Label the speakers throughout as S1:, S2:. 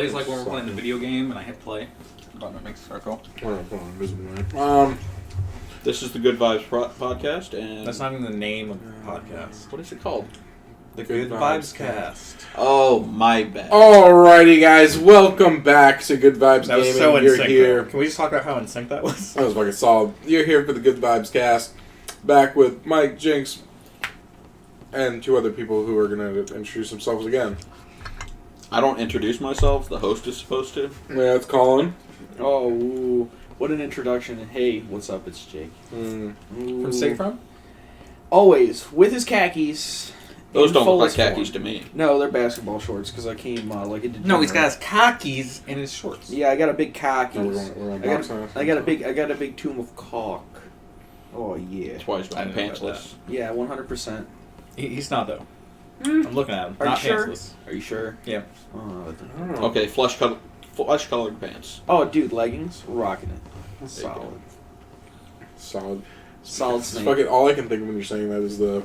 S1: plays like when we're playing the video game and I hit play. Button that makes a circle.
S2: This is the Good Vibes podcast, and
S1: That's not even the name of the podcast.
S2: what is it called?
S1: The Good VibesCast.
S2: Oh, my bad.
S3: Alrighty, guys, welcome back to Good Vibes
S1: That was
S3: Gaming.
S1: so in
S3: You're
S1: sync.
S3: here.
S1: Can we just talk about how in sync that was?
S3: That was fucking solid. You're here for the Good Vibes Cast. Back with Mike, Jynx, and two other people who are going to introduce themselves again.
S2: I don't introduce myself. The host is supposed to.
S3: Yeah, it's Collin.
S4: Oh, ooh, what an introduction. Hey, what's up? It's Jake.
S1: From State From?
S4: Always, with his khakis.
S2: Those
S4: in
S2: don't look like
S4: fullest
S2: khakis
S4: form.
S2: to me.
S4: No, they're basketball shorts because I came like into.
S1: No, he's got his khakis and his shorts.
S4: Yeah, I got a big khakis.
S3: No, we're on
S4: I got a big tomb of cock. Oh yeah.
S2: That's why he's
S1: I
S2: wearing
S1: didn't know
S2: pantsless.
S4: Yeah, 100%.
S1: He's not, though. I'm looking at him.
S4: Are
S1: Not
S4: you sure?
S1: pantsless.
S4: Are you sure?
S1: Yeah.
S2: Okay, flesh-colored pants.
S4: Oh, dude, leggings, rocking it.
S2: There you
S4: Solid.
S3: Solid
S4: Snake.
S3: Fucking all I can think of when you're saying that is the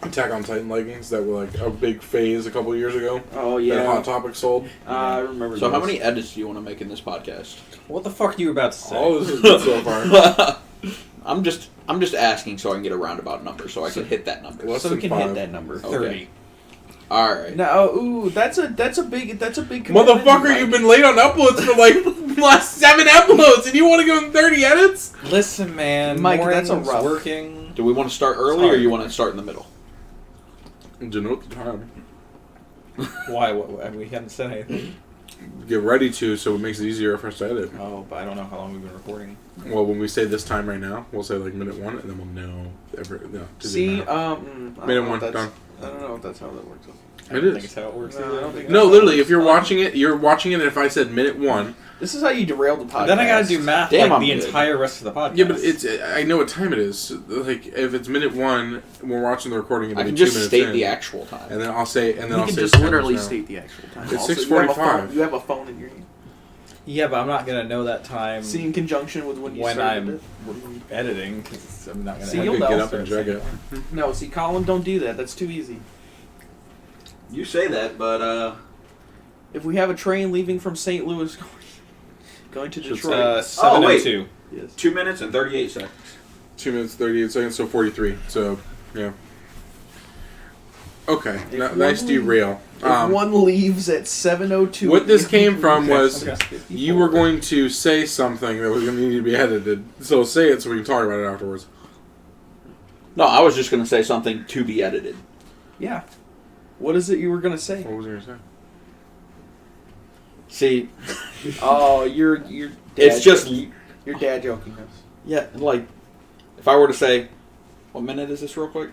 S3: Attack on Titan leggings that were like a big phase a couple years ago.
S4: Oh
S3: That
S4: yeah.
S3: Hot Topic sold.
S4: I remember.
S2: So how
S4: those.
S2: many edits do you want to make in this podcast?
S1: What the fuck are you about to say?
S3: All this is good so far.
S2: I'm just asking so I can get a roundabout number so I can hit that number.
S3: Less
S4: So we
S3: than
S4: can hit
S3: 5.
S4: that number.
S1: 30.
S2: All right.
S4: No, ooh, that's a big commitment,
S3: Motherfucker,
S4: Mike.
S3: you've been late on uploads for like the last 7 uploads, and you want to give him 30 edits?
S1: Listen, man.
S4: Mike, that's a
S1: morning's
S4: rough.
S1: working.
S2: Do we want to start early or you want to start in the middle?
S3: Denote the time.
S1: Why? What? We haven't said anything.
S3: Get ready to, so it makes it easier for us to edit.
S1: Oh, but I don't know how long we've been recording.
S3: Well, when we say this time right now, we'll say like minute 1, and then we'll know.
S4: See,
S3: Minute 1, done.
S4: I don't know if that's how that works.
S1: I
S3: It
S1: don't
S3: is.
S1: think it's how it works
S4: No,
S1: either.
S4: I don't think
S3: No, literally, if you're watching it, and if I said minute 1,
S4: This is how you derail the podcast.
S1: Then I gotta do math
S2: Damn,
S1: like
S2: I'm
S1: the
S2: good.
S1: entire rest of the podcast.
S3: yeah, but I know what time it is. Like, if it's minute 1, we're watching the recording, it'll
S2: I
S3: be
S2: can
S3: 2
S2: just
S3: minutes
S2: state
S3: in,
S2: the actual time.
S3: and then I'll say,
S4: You
S3: I'll
S4: can
S3: say
S4: just
S3: time
S4: literally
S3: now.
S4: state the actual time.
S3: It's
S4: Also,
S3: 6:45.
S4: You have a phone in your hand.
S1: Yeah, but I'm not gonna know that time
S4: See, in conjunction with when you
S1: when
S4: started
S1: I'm
S4: it.
S1: editing, because I'm not gonna.
S4: See,
S3: I
S4: you'll
S3: could
S4: know.
S3: get up and check it.
S4: No, see, Colin, don't do that. That's too easy.
S2: You say that, but
S4: If we have a train leaving from St. Louis going to Detroit.
S1: 7:02.
S4: Yes.
S2: 2 minutes and 38 seconds.
S3: 2 minutes, 38 seconds, so 43. So, yeah. Okay, nice derail.
S4: If one leaves at 7:02.
S3: What this came from was
S1: Okay.
S3: you were going to say something that was going to need to be edited. So say it so we can talk about it afterwards.
S2: No, I was just going to say something to be edited.
S4: Yeah. What is it you were gonna say?
S3: What was I going to say?
S2: See,
S4: Oh, you're dad
S2: it's just,
S4: your dad joking us.
S2: yeah, like, if I were to say, what minute is this real quick?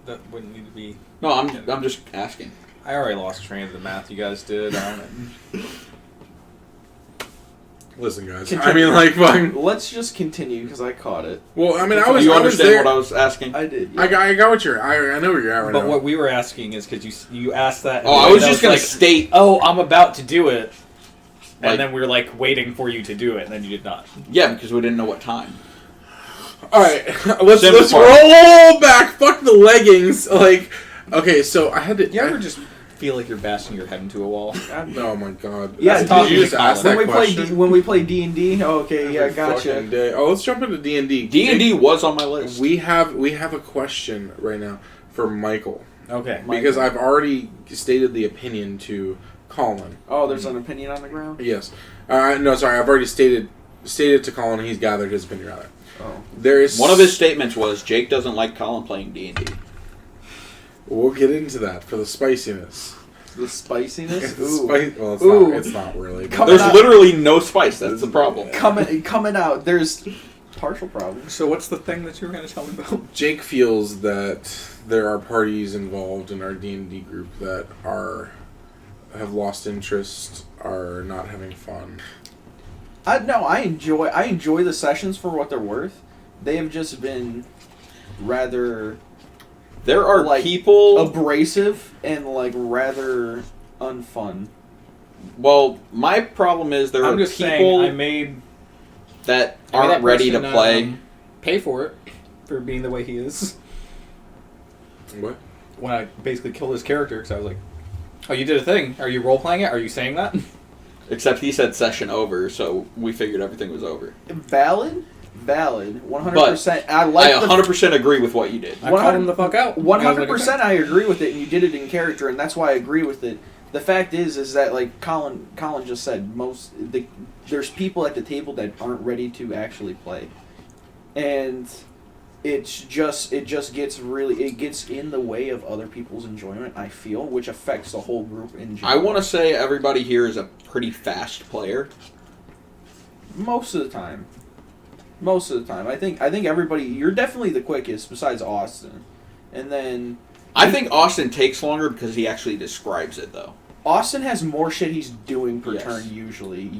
S1: That wouldn't need to be.
S2: No, I'm just asking.
S1: I already lost train of the math you guys did on it.
S3: Listen, guys.
S4: Continue.
S3: I mean, like, fucking.
S4: Let's just continue because I caught it.
S3: Well, I mean,
S2: You
S3: I was
S2: understand
S3: there.
S2: what I was asking?
S4: I did.
S3: I got what you're. I know where you're at right
S1: But
S3: now.
S1: what we were asking is because you asked that.
S2: Oh, I was just going to state.
S1: Oh, I'm about to do it,
S2: Like-
S1: and then we were like waiting for you to do it, and then you did not.
S2: Yeah, because we didn't know what time.
S3: All right, let's
S2: Simple.
S3: roll back. Fuck the leggings. Like, okay, so I had to.
S1: You ever just feel like you're bashing your head into a wall?
S3: Oh my god.
S4: Yeah,
S3: Did you just ask
S4: when
S3: that
S4: we play
S3: question?
S4: when we play D&D. Okay, yeah,
S3: Every
S4: gotcha.
S3: fucking day. Oh, let's jump into D&D.
S2: D&D was on my list.
S3: We have a question right now for Michael
S1: Okay.
S3: because I've already stated the opinion to Collin.
S4: Oh, there's an opinion on the ground.
S3: Yes. No, sorry. I've already stated to Collin. And he's gathered his opinion rather.
S4: Oh,
S3: There is
S2: One of his statements was Jake doesn't like Collin playing D&D.
S3: We'll get into that for the spiciness.
S4: the spiciness.
S3: It's
S4: Ooh,
S3: well, it's
S4: Ooh.
S3: not. It's not really.
S4: Come
S2: There's
S4: out-
S2: literally no spice. That's the problem.
S4: coming out. There's partial problems.
S1: So what's the thing that you were going to tell me about?
S3: Jake feels that there are parties involved in our D&D group that have lost interest, are not having fun.
S4: I enjoy the sessions for what they're worth. They have just been rather
S2: There are
S4: like,
S2: people...
S4: abrasive and like rather unfun.
S2: Well, my problem is there
S1: I'm
S2: are
S1: just saying
S2: people
S1: I made
S2: that
S1: that
S2: aren't ready to
S1: person,
S2: play.
S1: pay for it for being the way he is.
S3: What?
S1: When I basically killed his character because I was like, Oh, you did a thing. Are you role playing it? Are you saying that?
S2: Except he said session over, so we figured everything was over.
S4: Valid, 100%. I like.
S2: I 100% agree with what you did.
S1: I called him the fuck out.
S4: 100%. I agree with it, and you did it in character, and that's why I agree with it. The fact is that like Collin just said, there's people at the table that aren't ready to actually play, and it just gets in the way of other people's enjoyment. I feel, which affects the whole group in general.
S2: I want to say everybody here is a pretty fast player.
S4: Most of the time. I think everybody. You're definitely the quickest, besides Austin, and then.
S2: I think Austin takes longer because he actually describes it, though.
S4: Austin has more shit he's doing per turn usually.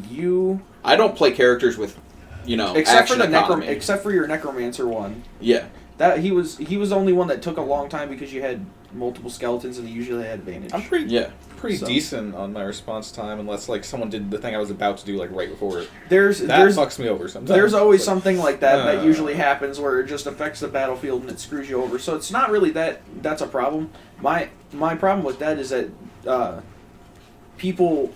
S2: I don't play characters with,
S4: except for
S2: economy.
S4: except for your necromancer one.
S2: Yeah.
S4: That he was the only one that took a long time because you had multiple skeletons and they usually had advantage.
S1: I'm pretty
S4: So.
S1: decent on my response time, unless like someone did the thing I was about to do like right before it.
S4: There's
S1: fucks me over sometimes.
S4: There's always something like that usually happens where it just affects the battlefield and it screws you over. So it's not really that's a problem. My problem with that is that people,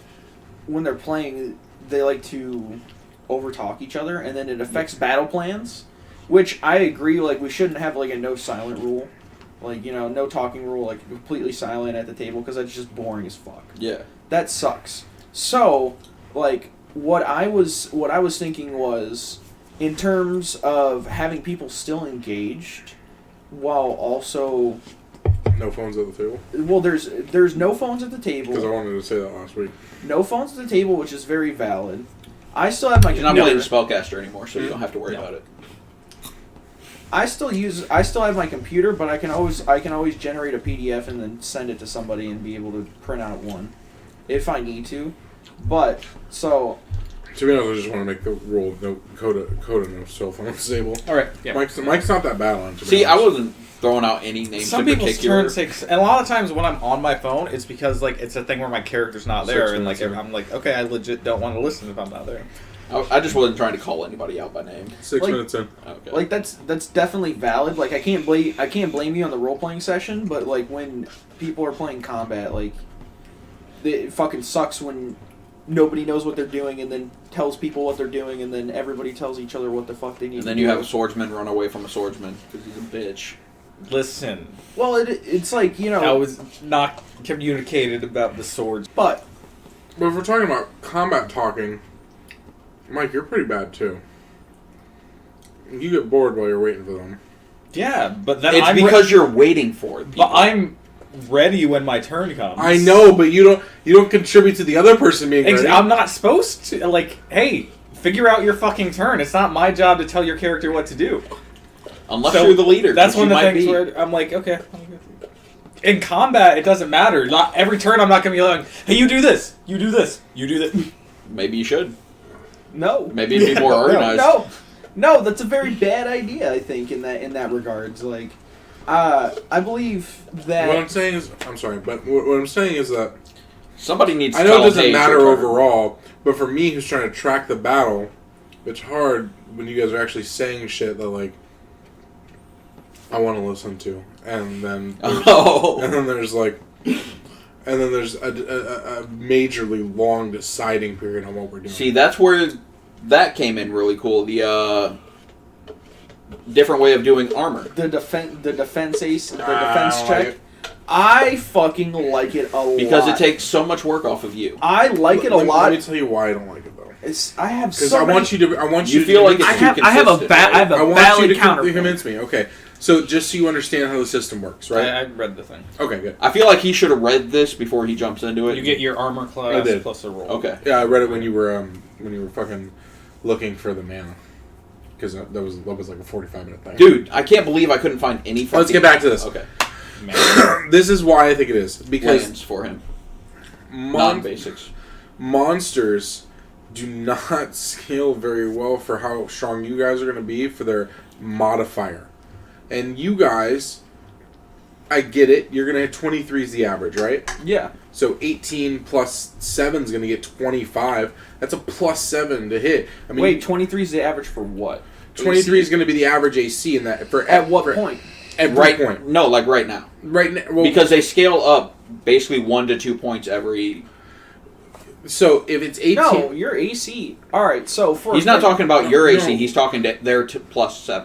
S4: when they're playing, they like to overtalk each other, and then it affects battle plans. Which I agree. Like we shouldn't have like a no silent rule. Like, no talking rule, like completely silent at the table, because that's just boring as fuck.
S2: Yeah.
S4: That sucks. So, like, what I was thinking was, in terms of having people still engaged, while also...
S3: No phones at the table?
S4: Well, there's no phones at the table.
S3: Because I wanted to say that last week.
S4: No phones at the table, which is very valid. I still have my
S2: computer. You're not playing Spellcaster anymore, so you don't have to worry about it.
S4: I still have my computer, but I can always generate a PDF and then send it to somebody and be able to print out one, if I need to. But so.
S3: To be honest, I just want to make the rule no Coda no cell phone stable.
S1: All right. Yeah.
S3: Mike's not that bad on it.
S2: See, I wasn't throwing out any names.
S1: Some people's turn takes, and a lot of times when I'm on my phone, it's because like it's a thing where my character's not there, and like I'm like, okay, I legit don't want to listen if I'm not there.
S2: I just wasn't trying to call anybody out by name.
S3: 6 minutes in.
S2: Okay.
S4: Like that's definitely valid. Like I can't blame you on the role playing session, but like when people are playing combat, like it fucking sucks when nobody knows what they're doing and then tells people what they're doing and then everybody tells each other what the fuck they need to do.
S2: And then you have a swordsman run away from a swordsman because he's a bitch.
S1: Listen.
S4: Well, it's like,
S1: I was not communicated about the swords.
S4: But
S3: if we're talking about combat talking, Mike, you're pretty bad too. You get bored while you're waiting for them.
S1: Yeah, but then
S2: it's because you're waiting for it.
S1: But I'm ready when my turn comes.
S3: I know, but you don't contribute to the other person being ready.
S1: I'm not supposed to. Like, hey, figure out your fucking turn. It's not my job to tell your character what to do.
S2: Unless you're the leader.
S1: That's one of the things where I'm like, okay. In combat, it doesn't matter. Not every turn I'm not going to be like, hey, you do this. You do this. You do this.
S2: Maybe you should.
S4: No.
S2: Maybe it'd be more organized.
S4: No, that's a very bad idea, I think, in that regards. Like, I believe that...
S3: What I'm saying is... I'm sorry, but what I'm saying is that...
S2: Somebody needs to
S3: I know it doesn't matter overall, but for me, who's trying to track the battle, it's hard when you guys are actually saying shit that, like, I want to listen to. And then... And then there's, like... And then there's a majorly long deciding period on what we're doing.
S2: See, that's where that came in really cool. The different way of doing armor.
S4: The defense check.
S3: Like
S4: I fucking like it a lot.
S2: Because it takes so much work off of you.
S4: I like it a lot.
S3: Let me tell you why I don't like it though.
S4: I have
S3: because
S4: so
S3: I want you to
S2: feel like it's too consistent.
S4: I have a valid counter.
S3: To convince me. Okay. So, just so you understand how the system works, right?
S1: I read the thing.
S3: Okay, good.
S2: I feel like he should have read this before he jumps into it.
S1: You get your armor class plus a roll.
S2: Okay.
S3: Yeah, I read it when you were fucking looking for the mana, because that was like a 45-minute thing.
S2: Dude, I can't believe I couldn't find any.
S3: Let's get back to this.
S2: Okay.
S3: This is why I think it is because
S2: lands for him. Non-basics.
S3: Monsters do not scale very well for how strong you guys are going to be for their modifier. And you guys, I get it. You're going to hit 23 is the average, right?
S4: Yeah.
S3: So 18 plus 7 is going to get 25. That's a plus 7 to hit. I mean,
S4: wait, 23 is the average for what?
S3: 23 is going to be the average AC in that.
S4: At what point?
S3: At right point.
S2: No, like right now.
S3: Right now. Well,
S2: because they scale up basically 1 to 2 points every.
S3: So if it's 18,
S4: No, your AC. All right, so for
S2: He's not talking about your AC.
S3: No.
S2: He's talking to their plus 3.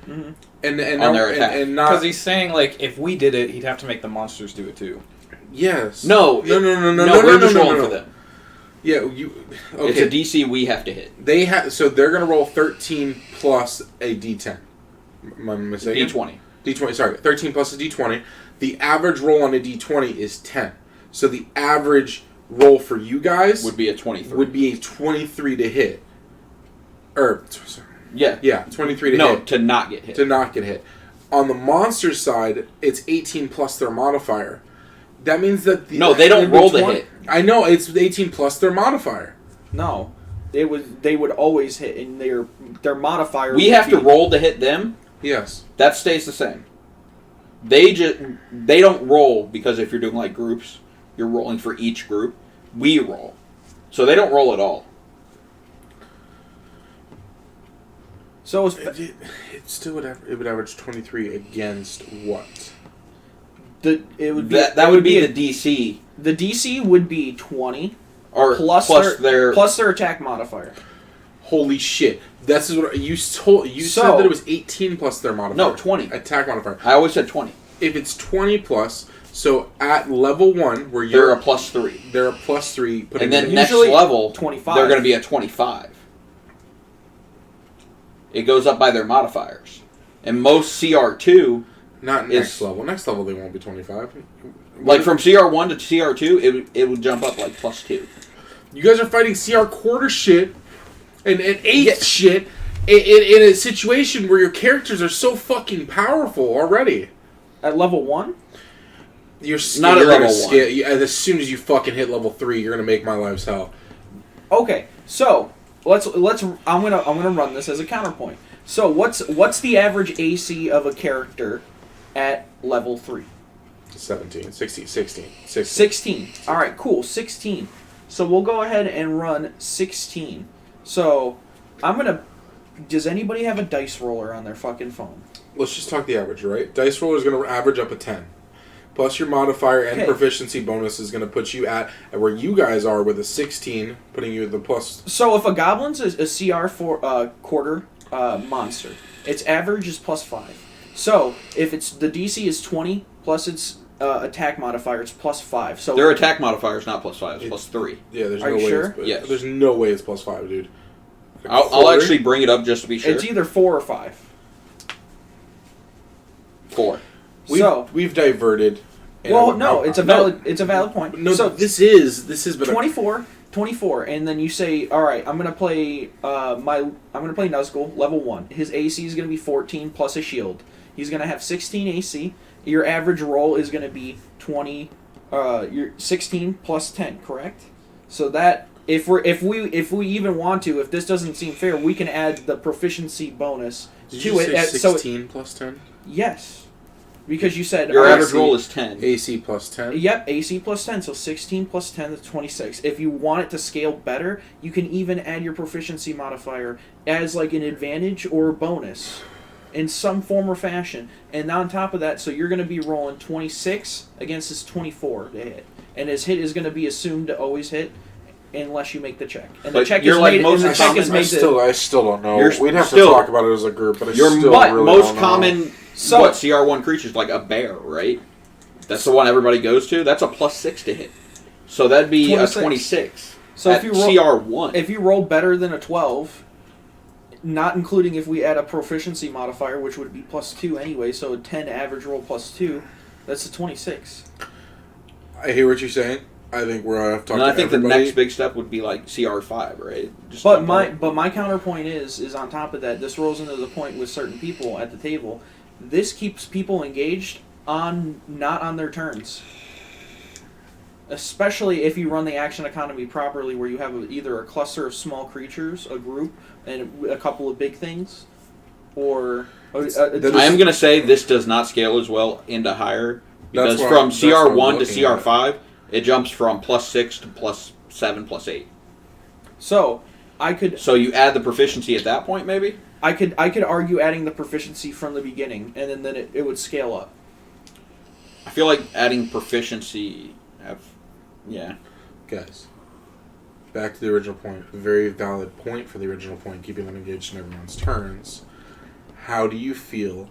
S4: Mm-hmm.
S3: and
S2: on their attack.
S3: and
S1: Because
S3: not
S1: he's saying, like, if we did it, he'd have to make the monsters do it too.
S3: yes.
S2: No,
S3: No.
S2: we're just rolling for them.
S3: Yeah, you.
S2: It's
S3: Okay.
S2: a DC we have to hit.
S3: They have so they're gonna roll 13 plus a D10. Am I mistaken?
S2: D20.
S3: D20. Sorry, 13 plus a D20. The average roll on a D20 is 10. So the average roll for you guys
S2: Would be a 23.
S3: would be a 23 to hit.
S2: Yeah.
S3: Yeah, 23 to
S2: No,
S3: hit.
S2: to not get hit.
S3: To not get hit. On the monster side, it's 18 plus their modifier. That means that
S2: No, they don't roll the hit.
S3: I know it's 18 plus their modifier.
S4: No, they would always hit, and their modifier.
S2: We
S4: would
S2: have to
S4: be-
S2: roll to hit them.
S3: Yes.
S2: That stays the same. They don't roll because if you're doing like groups, you're rolling for each group. We roll, so they don't roll at all.
S4: So
S3: It still would average 23 against what?
S4: it would be
S2: That would be the DC
S4: the DC would be 20
S2: or
S4: plus
S2: their
S4: their attack modifier.
S3: Holy shit! This is what you told. You said
S4: So-
S3: that it was 18 plus their modifier.
S2: No, 20.
S3: Attack modifier.
S2: I always said 20.
S3: If it's 20 plus, so at level 1 where
S2: They're
S3: you're
S2: a plus 3,
S3: they're a plus 3.
S2: and then
S3: in-
S2: next
S4: Usually
S2: level
S4: 25.
S2: they're going to be a 25. It goes up by their modifiers, and most CR2,
S3: not next
S2: is-
S3: level. Next level they won't be 25.
S2: like from CR1 to CR2, it would jump up like plus 2.
S3: You guys are fighting CR quarter shit and 8
S2: Yeah.
S3: shit in a situation where your characters are so fucking powerful already.
S4: At level 1?
S3: You're
S2: Not at
S3: you're gonna
S2: level
S3: scale, as soon as you fucking hit level 3, you're gonna make my lives hell.
S4: Okay, so let's I'm gonna run this as a counterpoint. So what's the average AC of a character at level 3?
S3: 17, 16.
S4: 16. All right, cool. 16. So we'll go ahead and run 16. So I'm gonna. Does anybody have a dice roller on their fucking phone?
S3: Let's just talk the average, right? Dice roller is going to average up a 10. Plus your modifier and
S4: Okay.
S3: proficiency bonus is going to put you at where you guys are with a 16, putting you at the plus.
S4: So if a goblin's a CR for quarter monster, its average is plus 5. So if it's the DC is 20 plus its attack modifier, it's plus 5. So
S2: Their attack modifier is not plus 5; it's plus 3.
S3: Yeah, there's
S4: Are
S3: no
S4: you
S3: way.
S4: sure?
S2: Yes.
S3: There's no way it's plus 5, dude.
S2: I'll actually bring it up just to be sure.
S4: it's either 4 or 5.
S2: 4.
S3: We've diverted. and
S4: Well,
S3: I-
S4: no,
S3: I-
S4: it's a
S2: no.
S4: valid point.
S3: No,
S4: so
S3: this is but
S4: 24, and then you say, all right, I'm gonna play Nuzgul level 1. His AC is gonna be 14 plus a shield. He's gonna have 16 AC. Your average roll is gonna be 20. Your 16 plus 10, correct? So that if we even want to, if this doesn't seem fair, we can add the proficiency bonus
S3: Did
S4: to
S3: you
S4: it.
S3: say
S4: So
S3: 16 plus 10?
S4: yes, because you said
S2: Your
S4: all right,
S2: average roll is 10.
S3: AC plus 10?
S4: Yep, AC plus 10, so 16 plus 10 is 26. If you want it to scale better, you can even add your proficiency modifier as like an advantage or a bonus in some form or fashion. And on top of that, so you're going to be rolling 26 against his 24 to hit. And his hit is going to be assumed to always hit unless you make the check. And the
S2: But
S4: check
S2: you're
S4: is
S2: like
S4: made,
S2: most
S4: and the check is
S2: common-
S4: made
S3: I still don't know.
S2: You're
S3: We'd have
S2: still-
S3: to talk about it as a group, but I
S2: Your
S3: still
S2: but
S3: really
S2: most
S3: don't know.
S2: common
S4: So-
S2: what CR1 creature is like a bear, right? That's the one everybody goes to. That's a plus 6 to hit. So that'd be
S4: 26.
S2: a 26.
S4: So
S2: at
S4: if you roll,
S2: CR1.
S4: if you roll better than a 12, not including if we add a proficiency modifier, which would be plus 2 anyway, so a 10 average roll plus 2, that's a 26.
S3: I hear what you're saying. I think we're gonna have to talk
S2: and I
S3: to
S2: think the
S3: everybody.
S2: next big step would be like CR5, right? Just
S4: But
S2: jump
S4: my counterpoint is on top of that, this rolls into the point with certain people at the table. This keeps people engaged not on their turns. Especially if you run the action economy properly, where you have either a cluster of small creatures, a group, and a couple of big things, or
S2: I am going to say this does not scale as well into higher because
S3: That's
S2: from
S3: what I'm
S2: CR1 to
S3: looking at.
S2: CR5, it jumps from plus 6 to plus 7 plus 8.
S4: So I could
S2: So you add the proficiency at that point, maybe?
S4: I could argue adding the proficiency from the beginning, and then it would scale up.
S2: I feel like adding proficiency.
S3: Guys, back to the original point. A very valid point for the original point, keeping them engaged in everyone's turns. How do you feel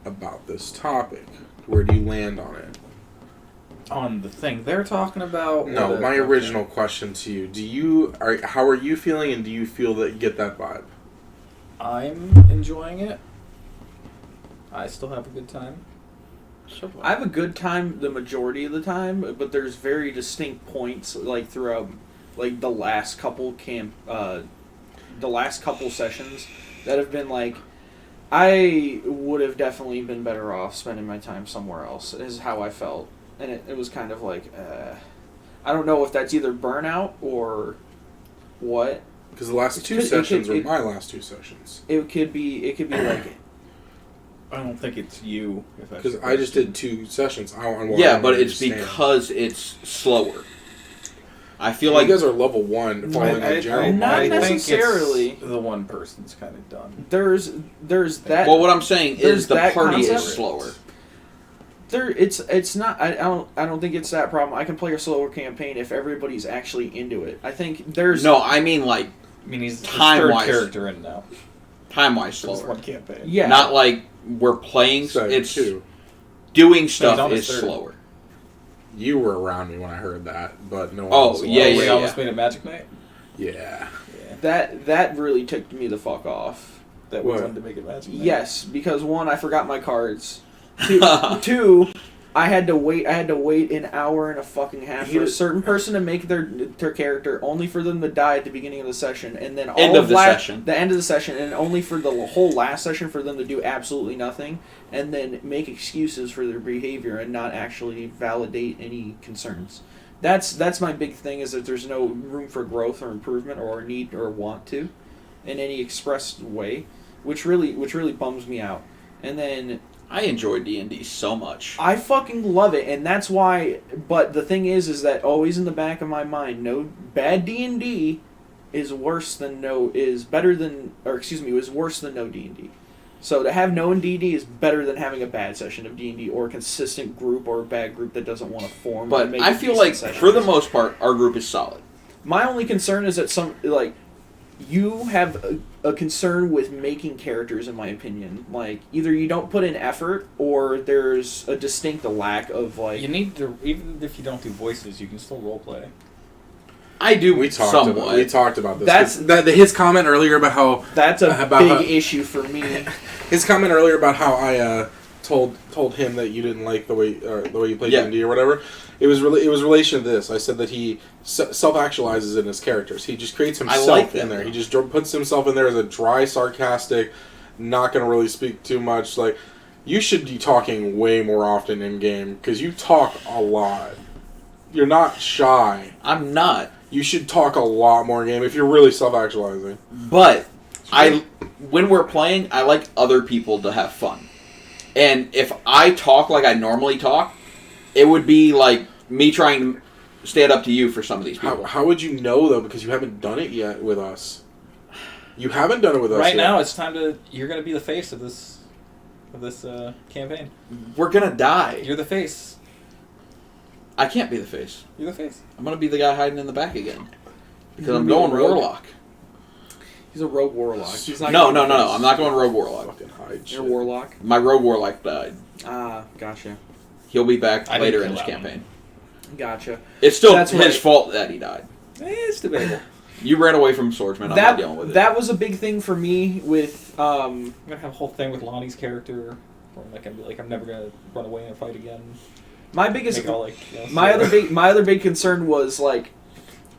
S3: about this topic? Where do you land on it?
S1: On the thing they're talking about?
S3: No, my original question to you. How are you feeling, and do you feel that you get that vibe?
S1: I'm enjoying it. I still have a good time.
S4: I have a good time the majority of the time, but there's very distinct points like throughout like the last couple sessions that have been like I would have definitely been better off spending my time somewhere else. Is how I felt, and it was kind of like I don't know if that's either burnout or what.
S3: Because the last two sessions were my last two sessions.
S4: It could be like.
S1: I don't think it's you.
S3: Because I just did 2 sessions.
S2: But it's because it's slower. I feel like
S3: you guys are level 1 following the general.
S4: Not necessarily.
S1: The one person's kind of done.
S4: There's that.
S2: Well, what I'm saying is the party
S4: concept.
S2: is slower.
S4: It's not. I don't think it's that problem. I can play a slower campaign if everybody's actually into it. I think there's.
S2: No, I mean
S1: he's the
S2: time
S1: third
S2: wise
S1: character in now.
S2: Time-wise
S1: Just
S2: slower.
S1: one campaign.
S4: Yeah.
S2: Not like we're playing. It's doing stuff is slower.
S3: You were around me when I heard that, but no one
S2: Oh,
S3: else was.
S1: We almost made it Magic Night?
S3: Yeah.
S4: That really ticked me the fuck off.
S1: That we wanted to make it Magic Night?
S4: Yes, because 1, I forgot my cards. 2, I had to wait an hour and a fucking half for a certain person to make their character, only for them to die at the beginning of the session, and then
S2: the end of the session,
S4: and only for the whole last session for them to do absolutely nothing, and then make excuses for their behavior and not actually validate any concerns. That's my big thing, is that there's no room for growth or improvement or need or want to in any expressed way, which really bums me out. And then
S2: I enjoy D&D so much.
S4: I fucking love it, and that's why. But the thing is that always in the back of my mind, no bad D&D is worse than is worse than no D&D. So to have no D&D is better than having a bad session of D&D or a consistent group or a bad group that doesn't want to form.
S2: But I feel like for the most part, our group is solid.
S4: My only concern is that you have a concern with making characters, in my opinion. Like, either you don't put in effort, or there's a distinct lack of, like...
S1: You need to, even if you don't do voices, you can still roleplay.
S2: I do.
S3: We talked about this.
S4: That's
S3: his comment earlier about how...
S4: That's a big issue for me.
S3: His comment earlier about how I told him that you didn't like the way you played D&D or whatever. It was relation to this. I said that he self-actualizes in his characters. He just creates himself in there. He just puts himself in there as a dry, sarcastic, not going to really speak too much. Like, you should be talking way more often in game because you talk a lot. You're not shy.
S2: I'm not.
S3: You should talk a lot more in game if you're really self-actualizing.
S2: But when we're playing, I like other people to have fun. And if I talk like I normally talk, it would be like me trying to stand up to you for some of these people.
S3: How would you know, though? Because you haven't done it yet with us. You haven't done it with us
S1: right
S3: yet.
S1: Now, it's time to... You're going to be the face of this campaign.
S2: We're going to die.
S1: You're the face.
S2: I can't be the face.
S1: You're the face.
S2: I'm going to be the guy hiding in the back again. Because I'm going Warlock.
S4: He's a rogue Warlock.
S2: No. I'm not going rogue Warlock.
S3: Fucking hide shit.
S4: You're a Warlock?
S2: My rogue Warlock died.
S4: Ah, gotcha.
S2: He'll be back later in this campaign.
S4: Gotcha.
S2: It's still his fault that he died.
S1: It's debatable.
S2: You ran away from Swordsman. I'm not dealing with it.
S4: That was a big thing for me with...
S1: I'm going to have a whole thing with Lonnie's character. Where I'm never going to run away in a fight again.
S4: My biggest...
S1: my
S4: other big concern was, like,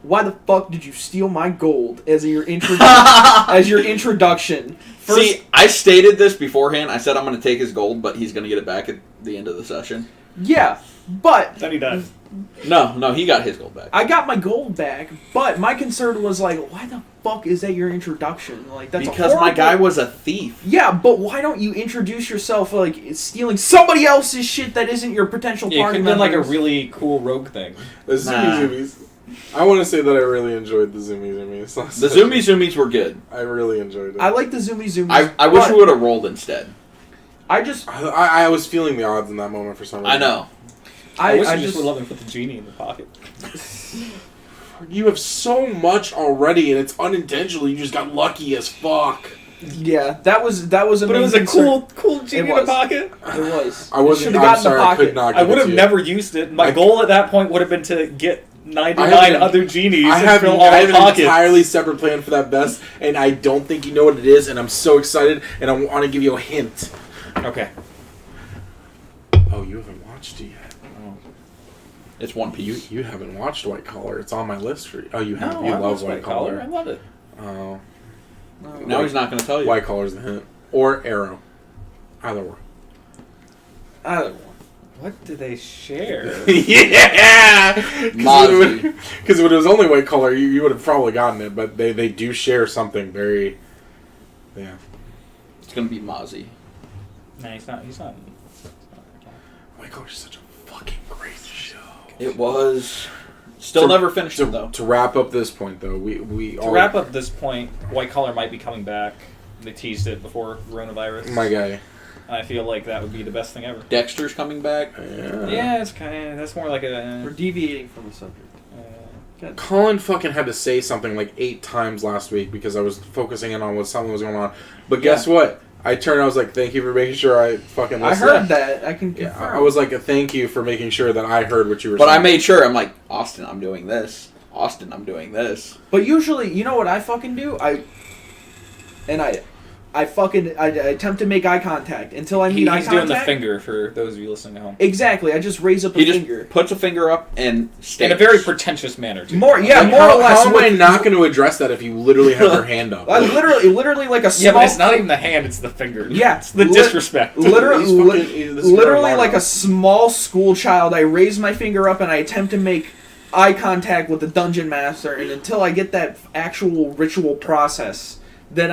S4: why the fuck did you steal my gold as your introduction?
S2: See, I stated this beforehand. I said I'm going to take his gold, but he's going to get it back at the end of the session.
S4: Yeah, but...
S1: Then he died.
S2: No, he got his gold back.
S4: I got my gold back, but my concern was, like, why the fuck is that your introduction? Like, that's
S2: because my guy was a thief.
S4: Yeah, but why don't you introduce yourself, like, stealing somebody else's shit that isn't your potential party
S1: member? It could have been, like, a really cool rogue thing.
S3: The Zoomies. I want to say that I really enjoyed the Zoomies.
S2: The Zoomies were good.
S3: I really enjoyed it.
S4: I like the Zoomies.
S2: I wish we would have rolled instead.
S3: I was feeling the odds in that moment for some reason.
S2: I know.
S1: I wish I just would let them put the genie in the pocket.
S3: You have so much already, and it's unintentional. You just got lucky as fuck.
S4: Yeah, that was a.
S1: But it was a cool genie in the pocket.
S4: It was.
S3: I wasn't.
S4: I'm
S3: sorry, I could not.
S1: I would have never used it. My goal at that point would have been to get 99 other genies and fill all
S3: I have
S1: the
S3: an
S1: pockets.
S3: entirely separate plan for that best, and I don't think you know what it is, and I'm so excited, and I want to give you a hint.
S1: Okay.
S3: Oh, you haven't watched it yet.
S2: It's One Piece.
S3: You haven't watched White Collar. It's on my list for you. Oh, you have.
S1: No,
S3: You
S1: I
S3: love
S1: watched
S3: White Collar.
S1: I love it.
S3: Oh.
S2: Now he's not going to tell you.
S3: White Collar's the hint. Or Arrow. Either one.
S1: What do they share?
S3: Yeah!
S2: Mozzie.
S3: Because when it was only White Collar, you would have probably gotten it, but they do share something very... Yeah.
S2: It's going to be Mozzie.
S1: No, he's not.
S3: White Collar's such a fucking great show.
S2: It was... Still never finished it, though.
S3: To wrap up this point, though, we
S1: To wrap up this point, White Collar might be coming back. They teased it before coronavirus.
S3: My guy.
S1: I feel like that would be the best thing ever.
S2: Dexter's coming back.
S1: Yeah, it's kind of... That's more like
S4: We're
S1: a...
S4: deviating from the subject.
S3: Collin fucking had to say something like 8 times last week because I was focusing in on what something was going on. But guess what? I turned and I was like, thank you for making sure I fucking listened.
S4: I heard that. I can confirm.
S3: Yeah, I was like, thank you for making sure that I heard what you were
S2: But
S3: saying.
S2: I made sure. I'm like, Austin, I'm doing this. Austin, I'm doing this.
S4: But usually, you know what I fucking do? I attempt to make eye contact until I meet eye
S1: He's
S4: contact.
S1: doing the finger for those of you listening at home.
S4: Exactly. I just raise up a
S2: He just
S4: finger.
S2: puts a finger up and stares.
S1: In a very pretentious manner, too.
S4: More or less.
S3: How am I not going to address that if you literally have your hand up?
S4: I literally like a small...
S1: Yeah, but it's not even the hand, it's the finger.
S4: Yeah.
S1: It's the disrespect.
S4: Literally
S3: This is
S4: literally
S3: Mario.
S4: like a small school child, I raise my finger up and I attempt to make eye contact with the dungeon master, and until I get that actual ritual process, then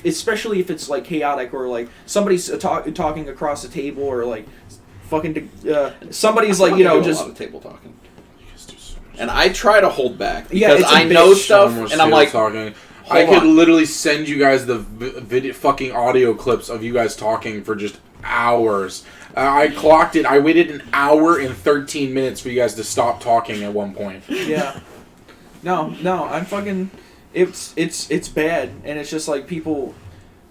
S4: especially if it's like chaotic or like somebody's talking across the table or like fucking somebody's like, you know,
S2: do
S4: just
S2: a lot of table talking. And I try to hold back
S4: Yeah,
S2: because
S4: it's a
S2: I know
S4: bitch.
S2: stuff,
S3: So much
S2: and I'm
S3: table
S2: like,
S3: talking. I
S2: hold
S3: could
S2: on.
S3: literally send you guys the video, fucking audio clips of you guys talking for just hours. I clocked it. I waited an hour and 13 minutes for you guys to stop talking at one point.
S4: yeah. No, I'm fucking. It's bad, and it's just like people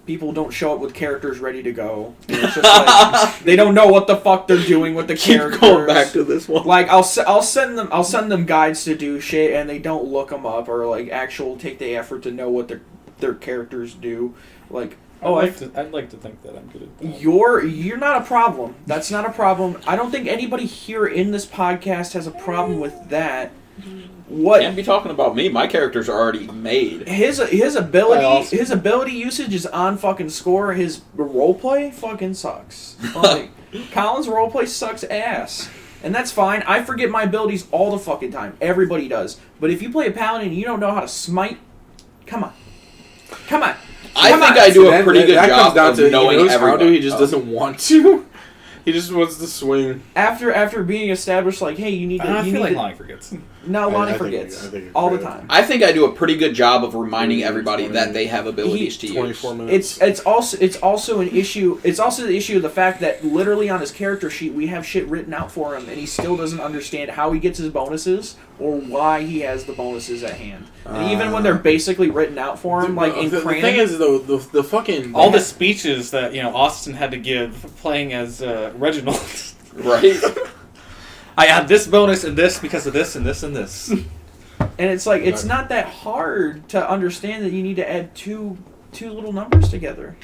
S4: don't show up with characters ready to go. And it's just like they don't know what the fuck they're doing with the
S2: keep
S4: characters.
S2: going back to this one.
S4: Like I'll send them guides to do shit, and they don't look them up or like take the effort to know what their characters do. Like
S1: I'd like to think that I'm good at that.
S4: you're not a problem. That's not a problem. I don't think anybody here in this podcast has a problem with that. What
S2: Can't be talking about me. My characters are already made.
S4: his ability usage is on fucking score. His roleplay fucking sucks. Like Collin's roleplay sucks ass. And that's fine. I forget my abilities all the fucking time. Everybody does. But if you play a paladin and you don't know how to smite, come on.
S2: I think I do a pretty good
S3: that
S2: job
S3: comes down
S2: of
S3: to,
S2: knowing
S3: he knows how to,
S2: everybody.
S3: he just doesn't want to. He just wants to swing.
S4: After being established, like, hey, you need to.
S1: I
S4: you
S1: feel
S4: need
S1: like
S4: to,
S1: Lonnie forgets.
S4: No, Lonnie
S3: I think-
S4: forgets
S3: I think it's
S4: all the
S3: great.
S4: time.
S2: I think I do a pretty good job of reminding everybody that they have abilities to use.
S3: 24 minutes.
S4: It's also an issue. It's also the issue of the fact that literally on his character sheet we have shit written out for him, and he still doesn't understand how he gets his bonuses or why he has the bonuses at hand. And even when they're basically written out for him, like in
S3: the
S4: Cranon,
S3: thing is, though, the fucking...
S1: All the speeches that Austin had to give playing as Reginald.
S2: Right?
S1: I had this bonus and this because of this and this and this.
S4: and it's like it's not that hard to understand that you need to add two little numbers together,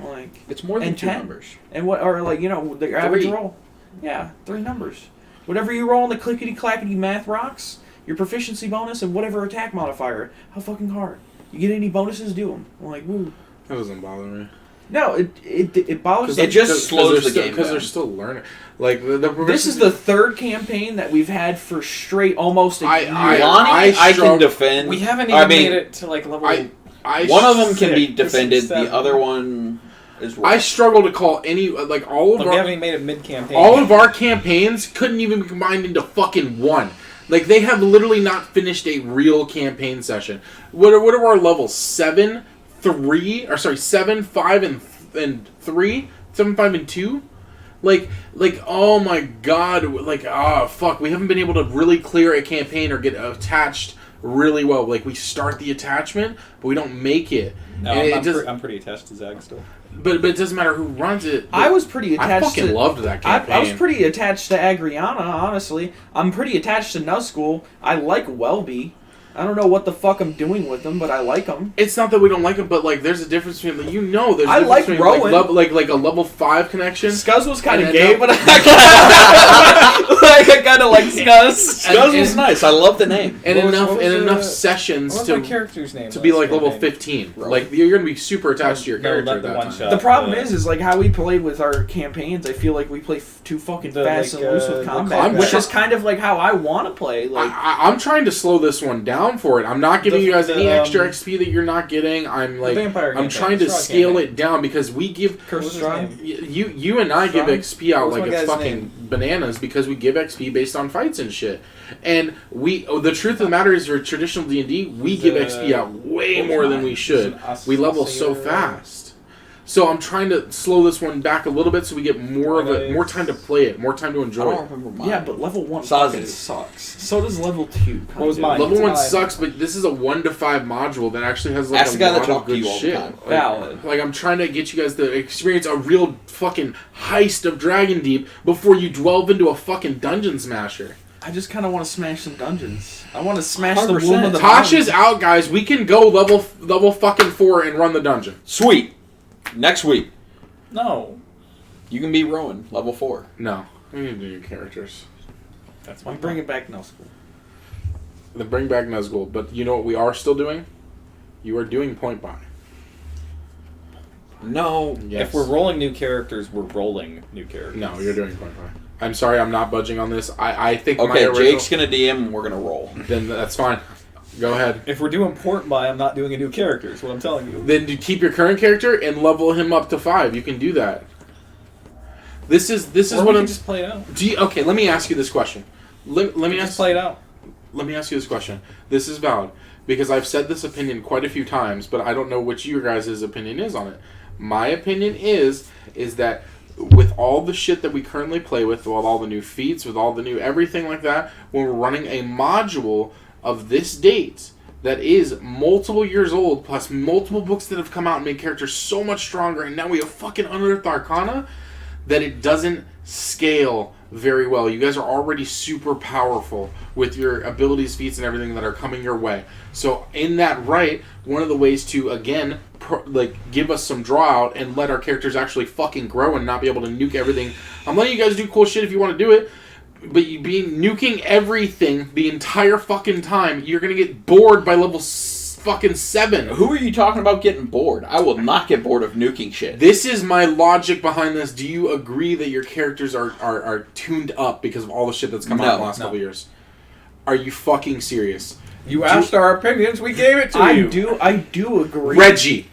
S4: like
S2: It's more than
S4: And
S2: 2
S4: 10.
S2: numbers.
S4: and what or like the average
S2: 3.
S4: roll. Yeah, 3 numbers. Whatever you roll in the clickety clackety math rocks, your proficiency bonus and whatever attack modifier. How fucking hard? You get any bonuses? Do them. I'm like, woo.
S3: That doesn't bother me.
S4: No, it bothers.
S2: It just slows the game
S3: because
S2: down.
S3: they're still learning. Like
S4: This is the 3rd campaign that we've had for straight almost a year.
S2: Lonnie, I can defend.
S1: We haven't even made it to like level.
S2: One of them can be
S1: 6,
S2: defended.
S1: 7.
S2: The other one is.
S3: I struggle to call any like all of
S1: Look,
S3: our
S1: we haven't even made it mid-campaign.
S3: all of our campaigns couldn't even be combined into fucking one. Like they have literally not finished a real campaign session. What are our levels? 7, 5, and 3. 7, 5, and 2. Like, oh my god, like, fuck, we haven't been able to really clear a campaign or get attached really well. Like, we start the attachment, but we don't make it.
S1: No,
S3: And
S1: I'm pretty attached to Zag still.
S3: But it doesn't matter who runs it.
S4: I was pretty attached
S3: I fucking loved that campaign.
S4: I was pretty attached to Agriana, honestly. I'm pretty attached to Nuzgul. I like Welby. I don't know what the fuck I'm doing with them, but I like them.
S3: It's not that we don't like them, but like, there's a difference between there's a difference
S4: I like
S3: between,
S4: Rowan.
S3: like a level 5 connection.
S4: Scuzz was kind of
S3: And
S4: gay,
S3: then-
S4: but I kind of like Scuzz.
S2: Scuzz was nice. I love the name.
S3: And
S1: What was-
S3: enough
S1: what was
S3: and enough
S1: the-
S3: sessions
S1: What was my
S3: to
S1: character's name?
S3: be
S1: last
S3: like level
S1: campaign?
S3: 15.
S2: Rowan.
S3: Like, you're gonna be super attached to your
S1: No,
S3: character
S1: not
S3: at
S1: the
S3: that
S1: one
S3: time.
S1: shot.
S4: The problem is like how we play with our campaigns. I feel like we play too fucking
S1: The,
S4: fast
S1: like,
S4: and loose with
S1: the
S4: combat,
S3: combat.
S4: which is kind of like how I want to play. Like,
S3: I'm trying to slow this one down for it. I'm not giving you guys any extra
S1: the,
S3: XP that you're not getting. I'm like,
S1: vampire
S3: I'm
S1: campaign,
S3: trying to
S1: Strahd
S3: scale
S1: campaign.
S3: it down because we give
S1: What was his name?
S3: you and I give
S1: Strahd?
S3: XP out
S1: What was
S3: like
S1: my
S3: it's
S1: guy's
S3: fucking
S1: name?
S3: bananas because we give XP based on fights and shit. And the truth of the matter is, for traditional D&D, we give XP out way more than we should. We level so fast. So I'm trying to slow this one back a little bit so we get more time to play it, more time to
S2: I
S3: enjoy
S2: don't
S3: it.
S2: remember mine.
S4: yeah, but level 1
S2: Sausage.
S4: fucking sucks. So does level 2.
S1: What was mine?
S3: Level 1
S1: It's
S3: sucks, but this is a 1 to 5 module that actually has like
S2: Ask
S3: a
S2: the guy that
S3: lot
S2: talked
S3: of
S2: to
S3: good
S2: you all the
S3: shit.
S2: time.
S1: Valid.
S3: Like I'm trying to get you guys to experience a real fucking heist of Dragon Deep before you delve into a fucking dungeon smasher.
S4: I just kind of want to smash some dungeons. I want to smash the
S2: 100%.
S4: womb of the
S3: Tasha's out, guys. We can go level fucking 4 and run the dungeon.
S2: Sweet. Next week,
S1: No.
S2: you can be Rowan, level 4.
S3: No, we need to do new characters.
S1: That's my
S4: I'm bringing back Nuzgul.
S3: Then bring back Nuzgul. But you know what we are still doing? You are doing point buy.
S2: No.
S3: Yes.
S1: If we're rolling new characters, we're rolling new characters.
S3: No, you're doing point buy. I'm sorry, I'm not budging on this. I think my
S2: Okay,
S3: original...
S2: Jake's gonna DM and we're gonna roll.
S3: Then that's fine. Go ahead.
S1: If we're doing port buy, I'm not doing a new character. Is what I'm telling you.
S3: Then you keep your current character and level him up to 5. You can do that. This is
S1: Or
S3: what
S1: we
S3: I'm.
S1: can just play it out.
S3: Okay, let me ask you this question. Let me
S1: Just
S3: ask.
S1: play it out.
S3: Let me ask you this question. This is valid because I've said this opinion quite a few times, but I don't know what your guys' opinion is on it. My opinion is that with all the shit that we currently play with all the new feats, with all the new everything like that, when we're running a module of this date that is multiple years old, plus multiple books that have come out and made characters so much stronger, and now we have fucking Unearthed Arcana, that it doesn't scale very well. You guys are already super powerful with your abilities, feats, and everything that are coming your way. So in that right, one of the ways to, again, give us some draw out and let our characters actually fucking grow and not be able to nuke everything. I'm letting you guys do cool shit if you want to do it, but you be nuking everything the entire fucking time, you're gonna get bored by level fucking 7.
S2: Who are you talking about getting bored? I will not get bored of nuking shit.
S3: This is my logic behind this. Do you agree that your characters are tuned up because of all the shit that's come out in the last couple years? Are you fucking serious?
S1: You asked our opinions. We gave it to you.
S4: I do agree.
S3: Reggie.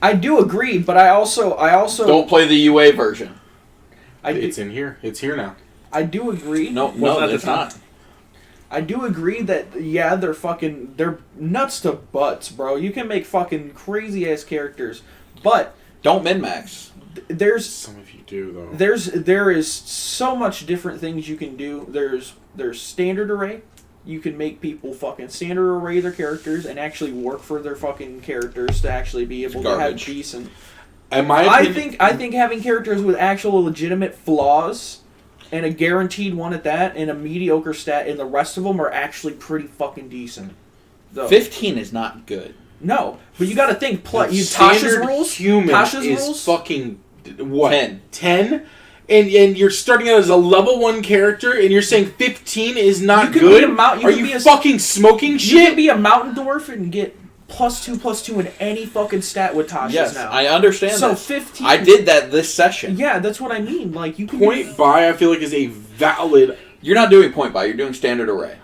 S4: I do agree, but I also
S2: Don't play the UA version.
S3: It's in here. It's here now.
S4: I do agree.
S2: No, it's not.
S4: I do agree that they're nuts to butts, bro. You can make fucking crazy ass characters, but
S2: Don't min-max.
S4: there's
S3: Some of you do though.
S4: there is so much different things you can do. There's standard array. You can make people fucking standard array their characters and actually work for their fucking characters to actually be able to have
S2: Garbage.
S4: decent.
S3: In my
S4: I
S3: opinion,
S4: think having characters with actual legitimate flaws and a guaranteed one at that and a mediocre stat and the rest of them are actually pretty fucking decent. Though.
S2: 15 is not good.
S4: No, but you got to think. Tasha's
S3: standard
S4: rules.
S3: human
S4: Tasha's
S3: is
S4: rules.
S3: fucking what?
S2: 10.
S3: 10? And you're starting out as a level 1 character, and you're saying 15 is not
S4: You could
S3: good?
S4: be a mount- you
S3: Are
S4: could
S3: you
S4: be a-
S3: fucking smoking
S4: You
S3: shit?
S4: can be a mountain dwarf and get +2/+2 in any fucking stat with Tasha's
S2: Yes,
S4: now.
S2: I understand
S4: So
S2: that.
S4: 15.
S2: I did that this session.
S4: Yeah, that's what I mean. Like you can
S3: Point buy, I feel like, is a valid.
S2: You're not doing point buy. You're doing standard array.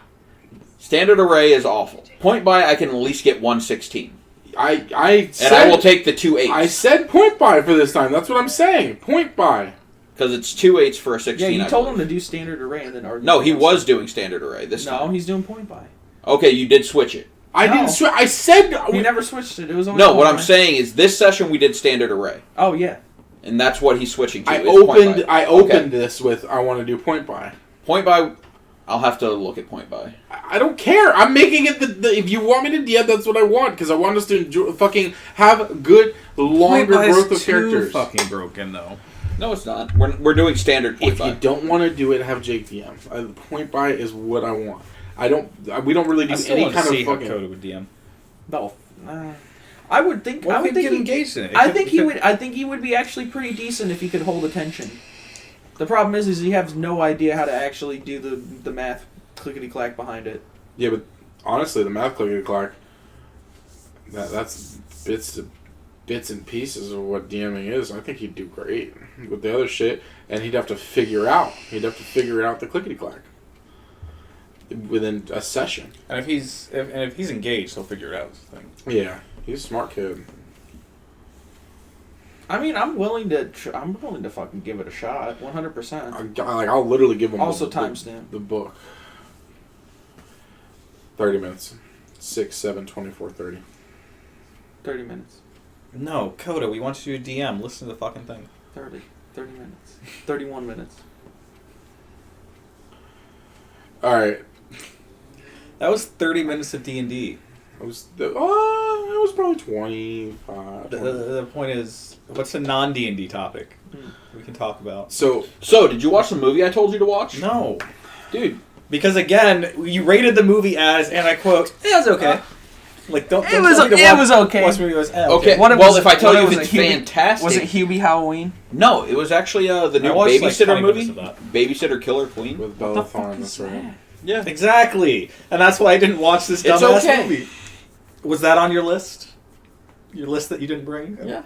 S2: Standard array is awful. Point buy, I can at least get 116.
S3: I said,
S2: And I will take the 2 8s.
S3: I said point buy for this time. That's what I'm saying. Point buy.
S2: Because it's 2 8s for a 16.
S4: Yeah, you
S2: I
S4: told
S2: believe.
S4: him to do standard array and then argue.
S2: No, he was doing standard array this
S4: No,
S2: time.
S4: he's doing point buy.
S2: Okay, you did switch it.
S3: I
S4: No.
S3: didn't swear. I said.
S4: He never switched it. It was always
S2: No,
S4: point
S2: what I'm
S4: buy.
S2: saying is this session we did standard array.
S4: Oh yeah.
S2: And that's what he's switching to.
S3: I
S2: is point by.
S3: opened this with I want to do point by.
S2: Point by. I'll have to look at point by.
S3: I don't care. I'm making it if you want me to DM, that's what I want because I want us to enjoy, fucking have good longer growth of characters.
S1: Fucking broken though.
S2: No, it's not. We're doing standard point
S3: If
S2: by.
S3: you don't want to do it, have Jake DM. Point by is what I want. We don't really do any kind of
S1: see
S3: fucking.
S1: how Coda would DM.
S4: No. I would think.
S1: Well,
S4: I would think
S1: get
S4: he,
S1: engaged in it.
S4: I think he would. I think he would be actually pretty decent if he could hold attention. The problem is he has no idea how to actually do the math clickety clack behind it.
S3: Yeah, but honestly, the math clickety clack. That's bits and pieces of what DMing is. I think he'd do great with the other shit, and he'd have to figure out. He'd have to figure out the clickety clack within a session.
S1: And if he's engaged, he'll figure it out.
S3: Yeah, he's a smart kid.
S4: I mean, I'm willing to fucking give it a shot, 100%.
S3: I'll literally give him
S4: Also
S3: the
S4: timestamp
S3: the book. 30 minutes. 6, 7, 24, 30.
S4: 30 minutes.
S1: No, Coda, we want you to DM. Listen to the fucking thing.
S4: 30 minutes. 31 minutes.
S3: Alright.
S1: That was 30 minutes of D&D.
S3: It was probably 25.
S1: The point is, what's a non-D&D topic we can talk about?
S2: So, did you watch the movie I told you to watch?
S1: No.
S2: Dude.
S1: Because again, you rated the movie as, and I quote, it was okay. Like, don't
S4: It was okay.
S1: Watch the movie was,
S2: Okay.
S4: What
S2: Well,
S4: was-
S2: if I tell
S4: what
S2: you
S4: was
S2: if it's
S4: it, Hubie?
S2: fantastic.
S4: Was it Hubie Halloween?
S2: No, it was actually the new
S1: watched, like,
S2: Babysitter
S1: 20 minutes
S2: movie.
S1: of that.
S2: Babysitter Killer Queen.
S3: With Bella Thorne, that's right.
S2: Yeah.
S1: Exactly. And that's why I didn't watch this
S2: It's
S1: dumbass
S2: okay.
S1: movie. Was that on your list? Your list that you didn't bring?
S2: Yeah.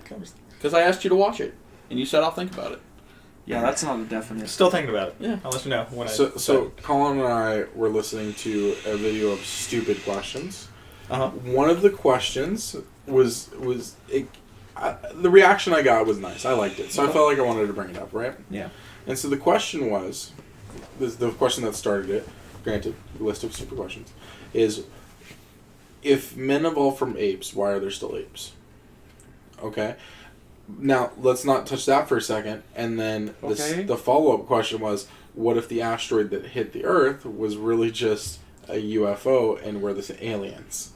S2: Because I asked you to watch it, and you said I'll think about it.
S4: Yeah, that's not a definite.
S1: Still thinking about it.
S2: Yeah.
S1: I'll let you know when
S3: So Collin and I were listening to a video of stupid questions.
S1: Uh-huh.
S3: One of the questions was the reaction I got was nice. I liked it, so I felt like I wanted to bring it up, right?
S4: Yeah.
S3: And so the question was, the question that started it, granted, the list of stupid questions, is if men evolved from apes, why are there still apes? Okay. Now, let's not touch that for a second. And then the follow-up question was, what if the asteroid that hit the Earth was really just a UFO and we're the aliens?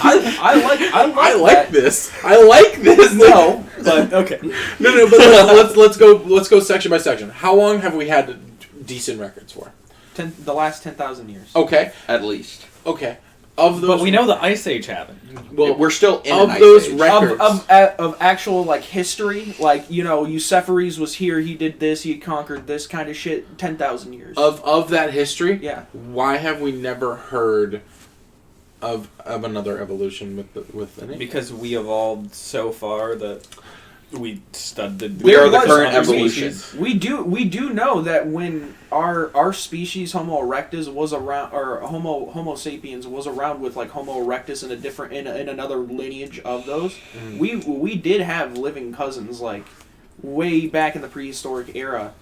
S4: I
S3: like this. I like this.
S1: No, but okay.
S3: No, but let's go section by section. How long have we had decent records for?
S4: The last 10,000 years.
S3: Okay.
S2: At least.
S3: Okay. Of those,
S1: But we know the Ice Age happened.
S3: well,
S2: We're still in
S3: of
S2: an ice
S3: those
S2: age.
S3: records.
S4: Of actual like history, like Eusephories was here, he did this, he conquered this kind of shit. 10,000 years.
S3: Of that history,
S4: Yeah.
S3: Why have we never heard of another evolution with an ape?
S1: Because we evolved so far that we studied.
S2: We are the
S4: was
S2: current
S4: other
S2: evolution.
S4: We do know that when our species Homo erectus was around, or Homo sapiens was around with like Homo erectus in another lineage of those, we did have living cousins like way back in the prehistoric era,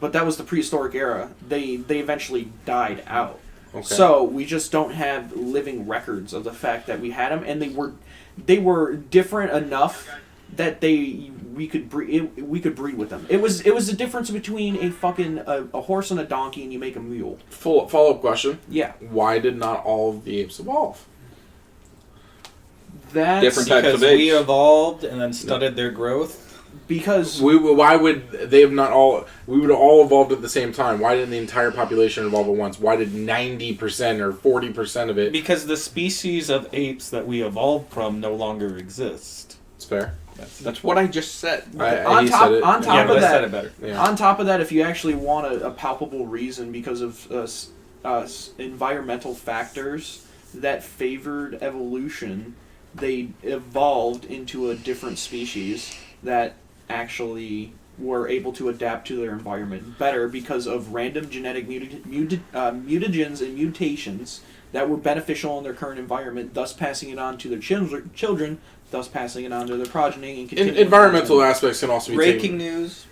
S4: but that was the prehistoric era. They eventually died out.
S3: Okay.
S4: So we just don't have living records of the fact that we had them, and they were different enough that we could breed with them. It was the difference between a horse and a donkey, and you make a mule.
S3: Follow-up question.
S4: Yeah.
S3: Why did not all of the apes evolve?
S4: That's
S2: Different types
S1: Because
S2: of
S1: we
S2: apes.
S1: evolved and then studied their growth.
S4: because
S3: Why would they have not all... We would have all evolved at the same time. Why didn't the entire population evolve at once? Why did 90% or 40% of it...
S1: Because the species of apes that we evolved from no longer exist.
S3: It's fair.
S2: That's what I just said.
S4: on
S3: He
S4: top
S3: said it.
S4: on top
S1: Yeah,
S4: of
S1: but I
S4: that,
S1: said it better.
S3: Yeah.
S4: on top of that, if you actually want a palpable reason because of environmental factors that favored evolution, they evolved into a different species that actually were able to adapt to their environment better because of random genetic mutagens and mutations that were beneficial in their current environment, thus passing it on to their children, thus passing it on to their progeny. And continuing
S3: Environmental aspects can also be
S1: Breaking news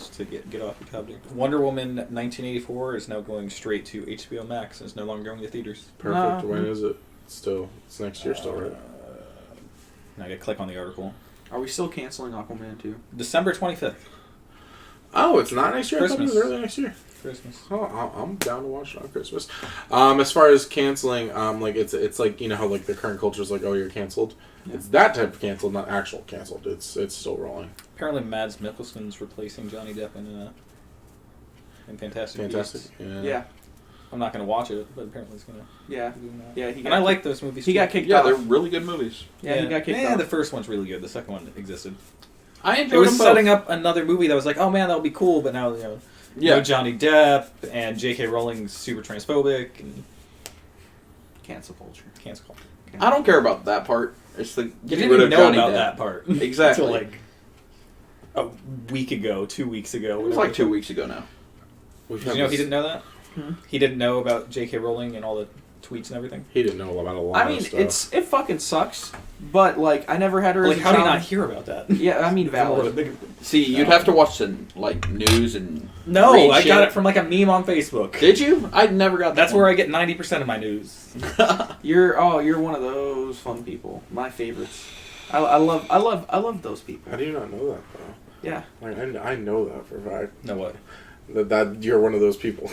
S1: to get off the topic. Wonder Woman 1984 is now going straight to HBO Max and is no longer going to theaters.
S3: Perfect. When is it? It's next year still, right?
S1: I gotta click on the article.
S4: Are we still canceling Aquaman 2?
S1: December 25th.
S3: Oh, it's not next year? I thought it
S1: Christmas.
S3: was early next year.
S1: Christmas.
S3: Oh, I'm down to watch it on Christmas. As far as canceling, like it's like, you know how like the current culture is like, oh, you're canceled.
S4: Yeah.
S3: It's that type of canceled, not actual canceled. It's still rolling.
S1: Apparently, Mads Mikkelsen's replacing Johnny Depp in Fantastic Beasts.
S4: Yeah.
S1: I'm not going to watch it, but apparently it's going to
S4: Yeah.
S1: be doing that.
S4: Yeah,
S1: And I like those movies.
S4: He
S1: too.
S4: got kicked
S2: Yeah,
S4: off.
S2: they're really good movies.
S4: Yeah, he got kicked
S1: Yeah,
S4: off.
S1: the first one's really good. The second one existed.
S2: I
S1: It
S2: enjoyed
S1: was
S2: them both.
S1: setting up another movie that was like, oh man, that'll be cool, but now,
S2: Yeah.
S1: no Johnny Depp, and J.K. Rowling's super transphobic, and
S4: Cancel culture.
S1: cancel culture.
S2: I don't care about that part. It's the
S1: You
S2: getting
S1: didn't
S2: rid
S1: even
S2: of
S1: know
S2: Johnny
S1: about
S2: Depp.
S1: that part.
S2: Exactly.
S1: Until like a week ago, 2 weeks ago.
S2: It was like 2 weeks ago now.
S3: We've
S1: Did
S3: had
S1: you know he
S3: this-
S1: didn't know that? He didn't know about J.K. Rowling and all the tweets and everything?
S3: He didn't know about a lot
S4: I
S3: of
S4: mean,
S3: stuff.
S4: it fucking sucks, but like I never had her.
S1: Like,
S4: as a
S1: how did you
S4: child.
S1: not hear about that?
S4: Yeah, I mean, valid.
S2: See, you'd have to watch the like news and
S1: No,
S2: read
S1: I
S2: shit.
S1: got it from like a meme on Facebook.
S2: Did you? I never got.
S1: That's where I get 90% of my news.
S4: You're one of those fun people. My favorites. I love those people.
S3: How do you not know that though?
S4: Yeah.
S3: Like I know that for a fact.
S1: No what?
S3: That you're one of those people.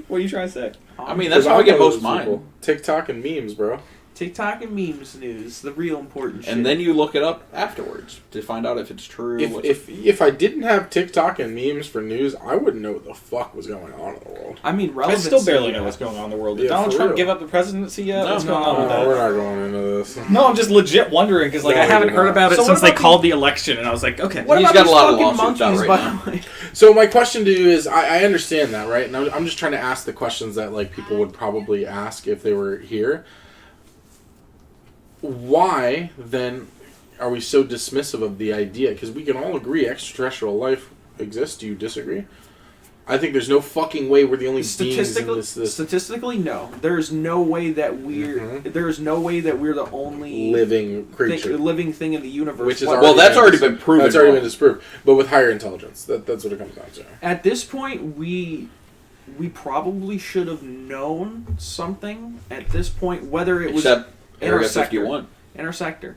S1: What are you trying to say?
S2: I mean, that's how I get most of mine.
S3: TikTok and memes, bro.
S4: TikTok and memes news, the real important shit.
S2: And then you look it up afterwards to find out if it's true.
S3: If I didn't have TikTok and memes for news, I wouldn't know what the fuck was going on in the world.
S4: I mean,
S1: I
S4: relevancy.
S1: still barely know what's going on in the world. Did
S3: Yeah,
S1: Donald
S3: for
S1: Trump
S3: real.
S1: give up the presidency yet?
S2: No,
S1: What's going on with
S3: No, we're
S1: that?
S3: not going into this.
S1: No, I'm just legit wondering because like
S3: No,
S1: I haven't
S3: you're
S1: heard
S3: not.
S1: about it
S4: So what
S1: since they
S4: about
S1: called the election, and I was like, okay.
S4: What
S2: He's
S4: about
S2: got a
S4: these
S2: lot of
S4: fucking
S2: lawsuits out
S4: monkeys,
S2: right
S4: by the way?
S3: So my question to you is, I understand that, right? And I'm just trying to ask the questions that like people would probably ask if they were here. Why then are we so dismissive of the idea? Because we can all agree extraterrestrial life exists. Do you disagree? I think there's no fucking way we're the only beings in this
S4: Statistically, no. There's no way that we're. There's no way that we're the only
S3: living creature.
S4: living thing in the universe.
S3: Which is
S4: What-
S3: already
S2: that's already been proven.
S3: That's already
S2: wrong.
S3: been disproved. But with higher intelligence, that's what it comes down to.
S4: At this point, we probably should have known something. At this point, whether it was
S2: Except
S4: in
S2: Area
S4: our sector.
S2: 51.
S4: In our sector.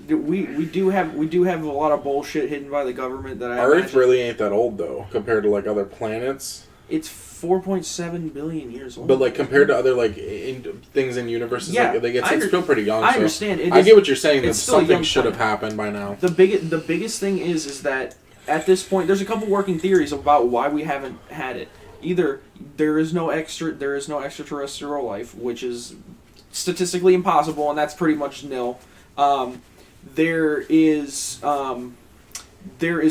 S4: We do have a lot of bullshit hidden by the government that I
S3: Our Earth
S4: imagine.
S3: really ain't that old though, compared to like other planets.
S4: It's 4.7 billion years old.
S3: But like compared to other like things in universes,
S4: Yeah,
S3: like it's
S4: I
S3: still pretty young.
S4: I
S3: so
S4: understand.
S3: I get what you're saying. That
S4: it's still a
S3: something
S4: young
S3: should have
S4: planet.
S3: happened by now.
S4: The biggest thing is that at this point there's a couple working theories about why we haven't had it. Either there is no extraterrestrial life, which is statistically impossible, and that's pretty much nil. There is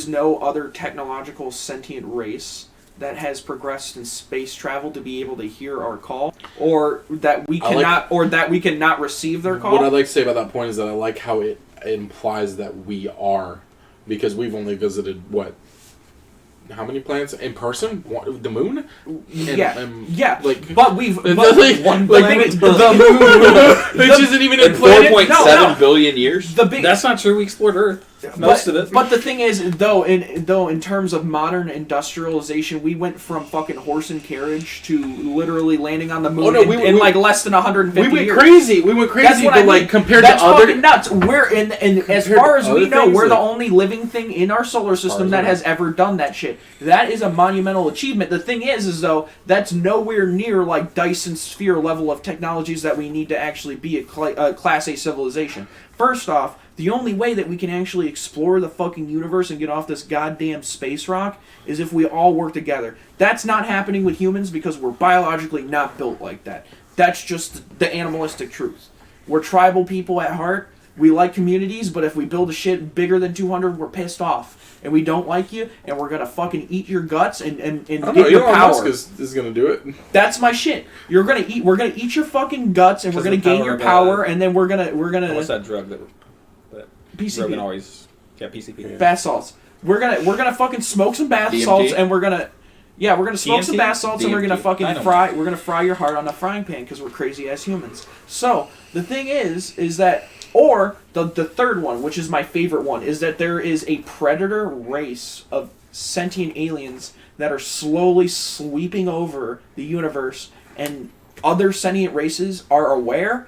S4: no other technological sentient race that has progressed in space travel to be able to hear our call, or that we cannot receive their call.
S3: What I'd like to say about that point is that I like how it implies that we are, because we've only visited how many planets in person? The moon?
S4: Yeah.
S3: Like,
S4: But we've
S3: one
S1: planet,
S3: the moon, which isn't even a
S2: In
S3: planet.
S2: 4.7 billion years?
S4: the big.
S1: That's not true. We explored Earth. Most of it.
S4: But the thing is, in terms of modern industrialization, we went from fucking horse and carriage to literally landing on the moon
S3: Oh, no,
S4: in like less than 150
S3: We went
S4: years.
S3: crazy. We went crazy,
S4: That's what
S3: but
S4: I mean.
S3: like compared
S4: That's
S3: to other.
S4: fucking nuts. We're and as
S3: Compared
S4: far
S3: to
S4: as we
S3: other
S4: know,
S3: things,
S4: we're the
S3: like-
S4: only living thing in our solar system that has ever done that shit. That is a monumental achievement. The thing is though, that's nowhere near like Dyson sphere level of technologies that we need to actually be a Class A civilization. First off, the only way that we can actually explore the fucking universe and get off this goddamn space rock is if we all work together. That's not happening with humans because we're biologically not built like that. That's just the animalistic truth. We're tribal people at heart. We like communities, but if we build a shit bigger than 200, we're pissed off. And we don't like you, and we're gonna fucking eat your guts and
S3: I
S4: get
S3: don't know,
S4: your
S3: Elon
S4: power.
S3: Musk is gonna do it.
S4: That's my shit. We're gonna eat your fucking guts, and we're gonna gain your power, and then we're gonna
S1: What's that drug that
S4: PCP.
S1: Rogan always... Yeah, PCP.
S4: Bath salts. We're gonna fucking smoke some bath
S2: DMT?
S4: salts, and we're gonna smoke some
S1: TNT?
S4: bath salts, and we're gonna
S2: DMT.
S4: fucking
S1: I know.
S4: we're gonna fry your heart on a frying pan because we're crazy as humans. So the thing is that, or the third one, which is my favorite one, is that there is a predator race of sentient aliens that are slowly sweeping over the universe, and other sentient races are aware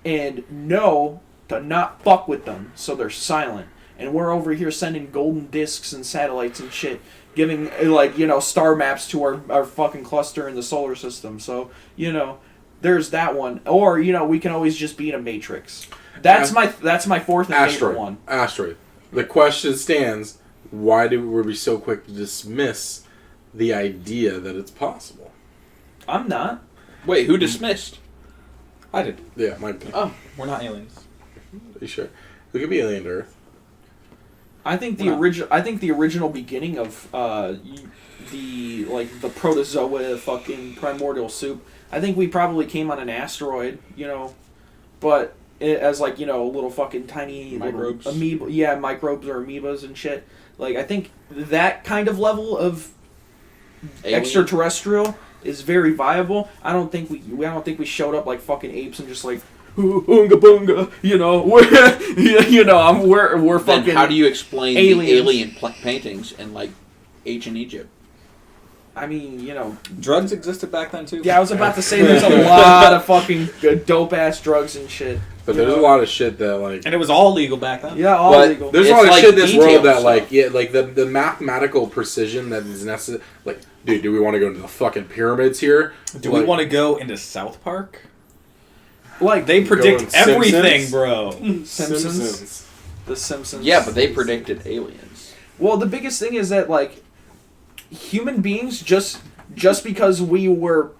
S4: and know to not fuck with them, so they're silent. and we're over here sending golden discs and satellites and shit, giving star maps to our fucking cluster in the solar system. So there's that one. Or we can always just be in a matrix. That's my fourth and favorite one.
S3: Asteroid. The question stands: why were we so quick to dismiss the idea that it's possible?
S4: I'm not.
S2: Wait, who dismissed?
S1: I did.
S3: Yeah, my opinion.
S1: Oh, we're not aliens.
S3: Are you sure? We could be alien to Earth.
S4: I think the original beginning of the protozoa fucking primordial soup. I think we probably came on an asteroid, but as little fucking tiny
S2: microbes,
S4: microbes or amoebas and shit. Like I think that kind of level of extraterrestrial is very viable. I don't think we showed up like fucking apes and just like oonga boonga, we're fucking.
S2: Then how do you explain
S4: aliens.
S2: the alien paintings in like ancient Egypt?
S4: I mean,
S1: drugs existed back then too.
S4: Yeah, I was about to say there's a lot of fucking dope ass drugs and shit.
S3: But there's a lot of shit that
S1: and it was all legal back then.
S4: Yeah, all legal.
S3: There's a lot of shit in this world that
S2: stuff.
S3: the mathematical precision that is necessary. Like, dude, do we want to go into the fucking pyramids here?
S1: Do we want to go into South Park?
S4: Like
S1: they predict everything,
S3: Simpsons?
S1: bro.
S4: Simpsons. The Simpsons.
S2: Yeah, but they predicted aliens.
S4: Well, the biggest thing is that human beings just because we were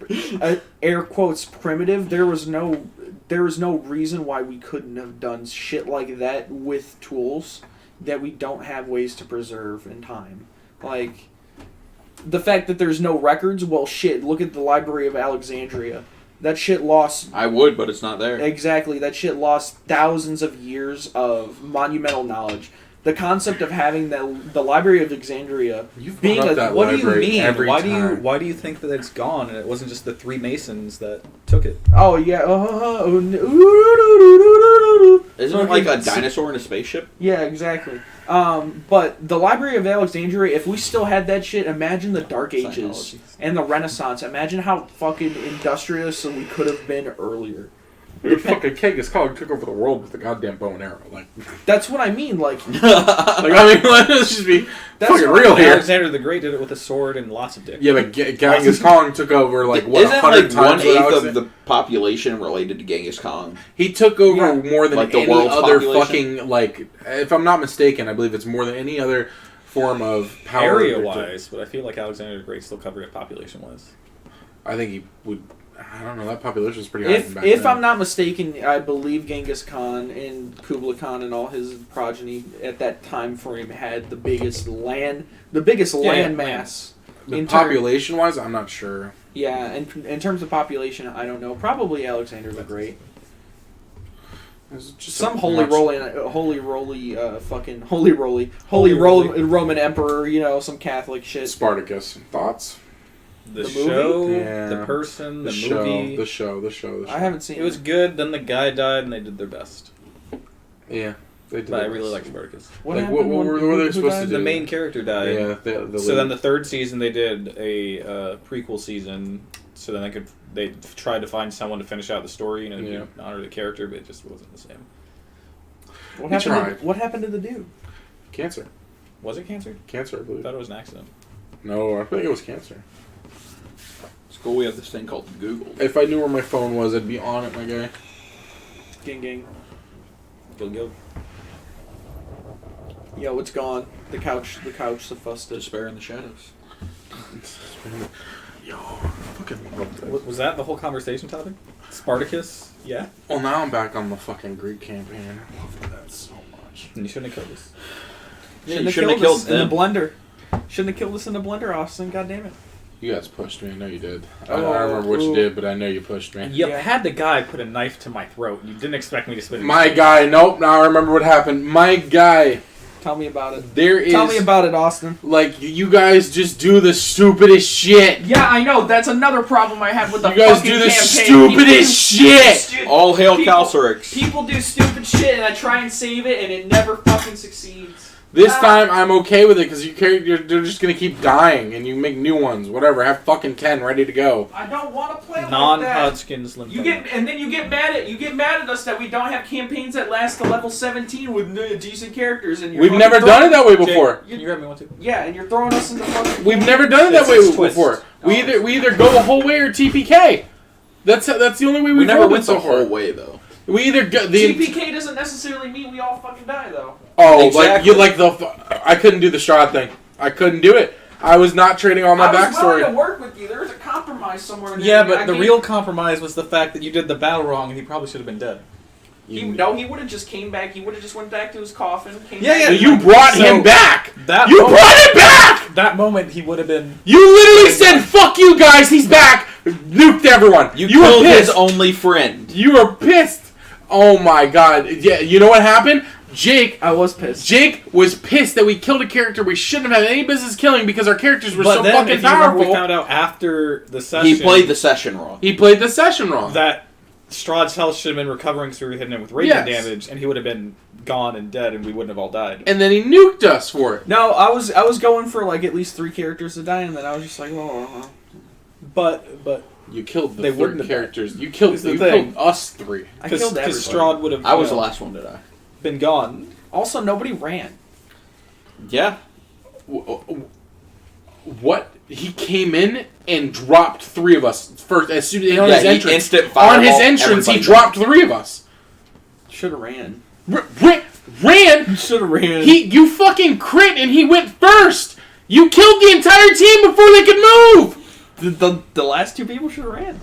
S4: air quotes primitive, there was no reason why we couldn't have done shit like that with tools that we don't have ways to preserve in time. Like the fact that there's no records, well shit, look at the Library of Alexandria. That shit lost...
S2: I would, but it's not there.
S4: Exactly. That shit lost thousands of years of monumental knowledge. The concept of having the Library of Alexandria being
S1: what do you mean? Why do you think that it's gone and it wasn't just the three Masons that took it?
S4: Oh yeah.
S2: Isn't it like a dinosaur in a spaceship?
S4: Yeah, exactly. But the Library of Alexandria, if we still had that shit, imagine the Dark Ages and the Renaissance. Imagine how fucking industrious we could have been earlier.
S3: Dude, fucking Genghis Khan took over the world with a goddamn bow and arrow. Like,
S4: that's what I mean. Like,
S3: let's just be fucking real here.
S1: Alexander the Great did it with a sword and lots of dicks.
S3: Yeah, but Genghis Khan took over
S2: Isn't
S3: 100 times.
S2: 1/8 of the population related to Genghis Khan?
S3: He took over more than
S2: the
S3: any
S2: world's
S3: other
S2: population?
S3: fucking if I'm not mistaken, I believe it's more than any other form of power.
S1: Area-wise, but I feel like Alexander the Great still covered it population-wise.
S3: I think he would. I don't know. That population was pretty high back
S4: If
S3: then.
S4: I'm not mistaken, I believe Genghis Khan and Kublai Khan and all his progeny at that time frame had the biggest land mass.
S3: The population-wise, I'm not sure.
S4: Yeah, and in terms of population, I don't know. Probably Alexander the Great.
S3: Just
S4: some holy Roman emperor, some Catholic shit.
S3: Spartacus. Thoughts?
S1: The
S4: movie?
S1: show,
S3: Yeah.
S1: the person, the
S3: show,
S1: movie.
S3: The show.
S4: I haven't seen
S1: it. It was good, then the guy died, and they did their best.
S3: Yeah, they did.
S1: But I really like Spartacus.
S3: What were they supposed to do?
S1: The main character died.
S3: Yeah,
S1: so then the third season, they did a prequel season, so then they tried to find someone to finish out the story, to honor the character, but it just wasn't the same.
S4: What happened to the dude?
S3: Cancer.
S1: Was it cancer?
S3: Cancer, I believe.
S1: I thought it was an accident.
S3: No, I think it was cancer.
S2: It's cool we have this thing called Google.
S3: If I knew where my phone was, I'd be on it, my guy.
S4: Gang gang.
S1: Go.
S4: Yo, it's gone. The couch, the fussed.
S2: Despair in the Shadows.
S3: Yo, fucking love that.
S1: Was that the whole conversation topic? Spartacus? Yeah?
S3: Well, now I'm back on the fucking Greek campaign. I love that so much.
S1: And you shouldn't have killed us.
S4: Shouldn't have killed us in the blender. Shouldn't have killed us in the blender, Austin. God damn it.
S3: You guys pushed me. I know you did. I don't remember what you did, but I know you pushed me.
S1: You had the guy put a knife to my throat. You didn't expect me to spit it.
S3: My guy. Nope. Now I remember what happened. My guy.
S4: Tell me about it.
S3: Tell
S4: me about it, Austin.
S3: Like, you guys just do the stupidest shit.
S4: Yeah, I know. That's another problem I have with the
S3: fucking campaign. You guys do the stupidest shit.
S2: All hail Calcerix.
S4: People do stupid shit, and I try and save it, and it never fucking succeeds.
S3: This time, I'm okay with it because they're just gonna keep dying, and you make new ones. Whatever, have fucking 10 ready to go.
S4: I don't want to play like that.
S1: Non-Hodgkin's lymphoma.
S4: You get mad at us that we don't have campaigns that last to level 17 with decent characters. And
S3: We've never done it that way before.
S1: Can you grab me one too?
S4: Yeah, and you're throwing us into fucking.
S3: We've never done it that way
S1: It's twist.
S3: before. We either go the whole way or TPK. That's the only way
S2: We
S3: we've
S2: never
S3: rolled
S2: went
S3: it so
S2: the whole
S3: far.
S2: way though.
S3: We either go the
S4: TPK doesn't necessarily mean we all fucking die though.
S3: oh
S2: Exactly.
S3: I couldn't do the Strahd thing. I couldn't do it. I was not trading all my
S4: I was willing to
S3: backstory.
S4: work with you. There was a compromise somewhere in there.
S1: Yeah, but the real compromise was the fact that you did the battle wrong, and he probably should have been dead.
S4: He would have just came back. He would have just went back to his coffin.
S1: Yeah.
S3: You brought him back. You brought him back.
S1: That moment, he would have been.
S3: You literally said, "Fuck you guys, he's back." Nuked everyone.
S2: You
S3: were
S2: killed his
S3: pissed.
S2: only friend.
S3: You were pissed. Oh my god. Yeah, you know what happened?
S4: I was pissed.
S3: Jake was pissed that we killed a character we shouldn't have had any business killing because our characters were
S1: But
S3: so
S1: then,
S3: fucking
S1: if you remember,
S3: powerful.
S1: we found out after the session.
S2: He played the session wrong.
S3: He played the session wrong.
S1: That Strahd's health should have been recovering, so we were hitting him with radiant
S3: Yes.
S1: damage, and he would have been gone and dead, and we wouldn't have all died.
S3: And then he nuked us for it.
S4: No, I was going for like at least 3 characters to die, and then I was just like, oh.
S1: But
S3: You killed the
S1: They
S3: third
S1: wouldn't have
S3: characters. You killed
S1: Here's the
S3: you
S1: thing.
S3: killed us 3.
S4: I killed everybody.
S1: because Strahd would have.
S2: I was the last one to die.
S1: been gone.
S4: Also, nobody ran.
S2: Yeah.
S3: What? He came in and dropped 3 of us first as soon as on
S2: Yeah,
S3: his
S2: he
S3: entrance.
S2: instant
S3: On
S2: fireball
S3: his entrance, he
S2: everybody.
S3: dropped 3 of us.
S4: Should have ran.
S3: Ran.
S4: Should have ran.
S3: You fucking crit and he went first. You killed the entire team before they could move.
S4: The last 2 people should have ran.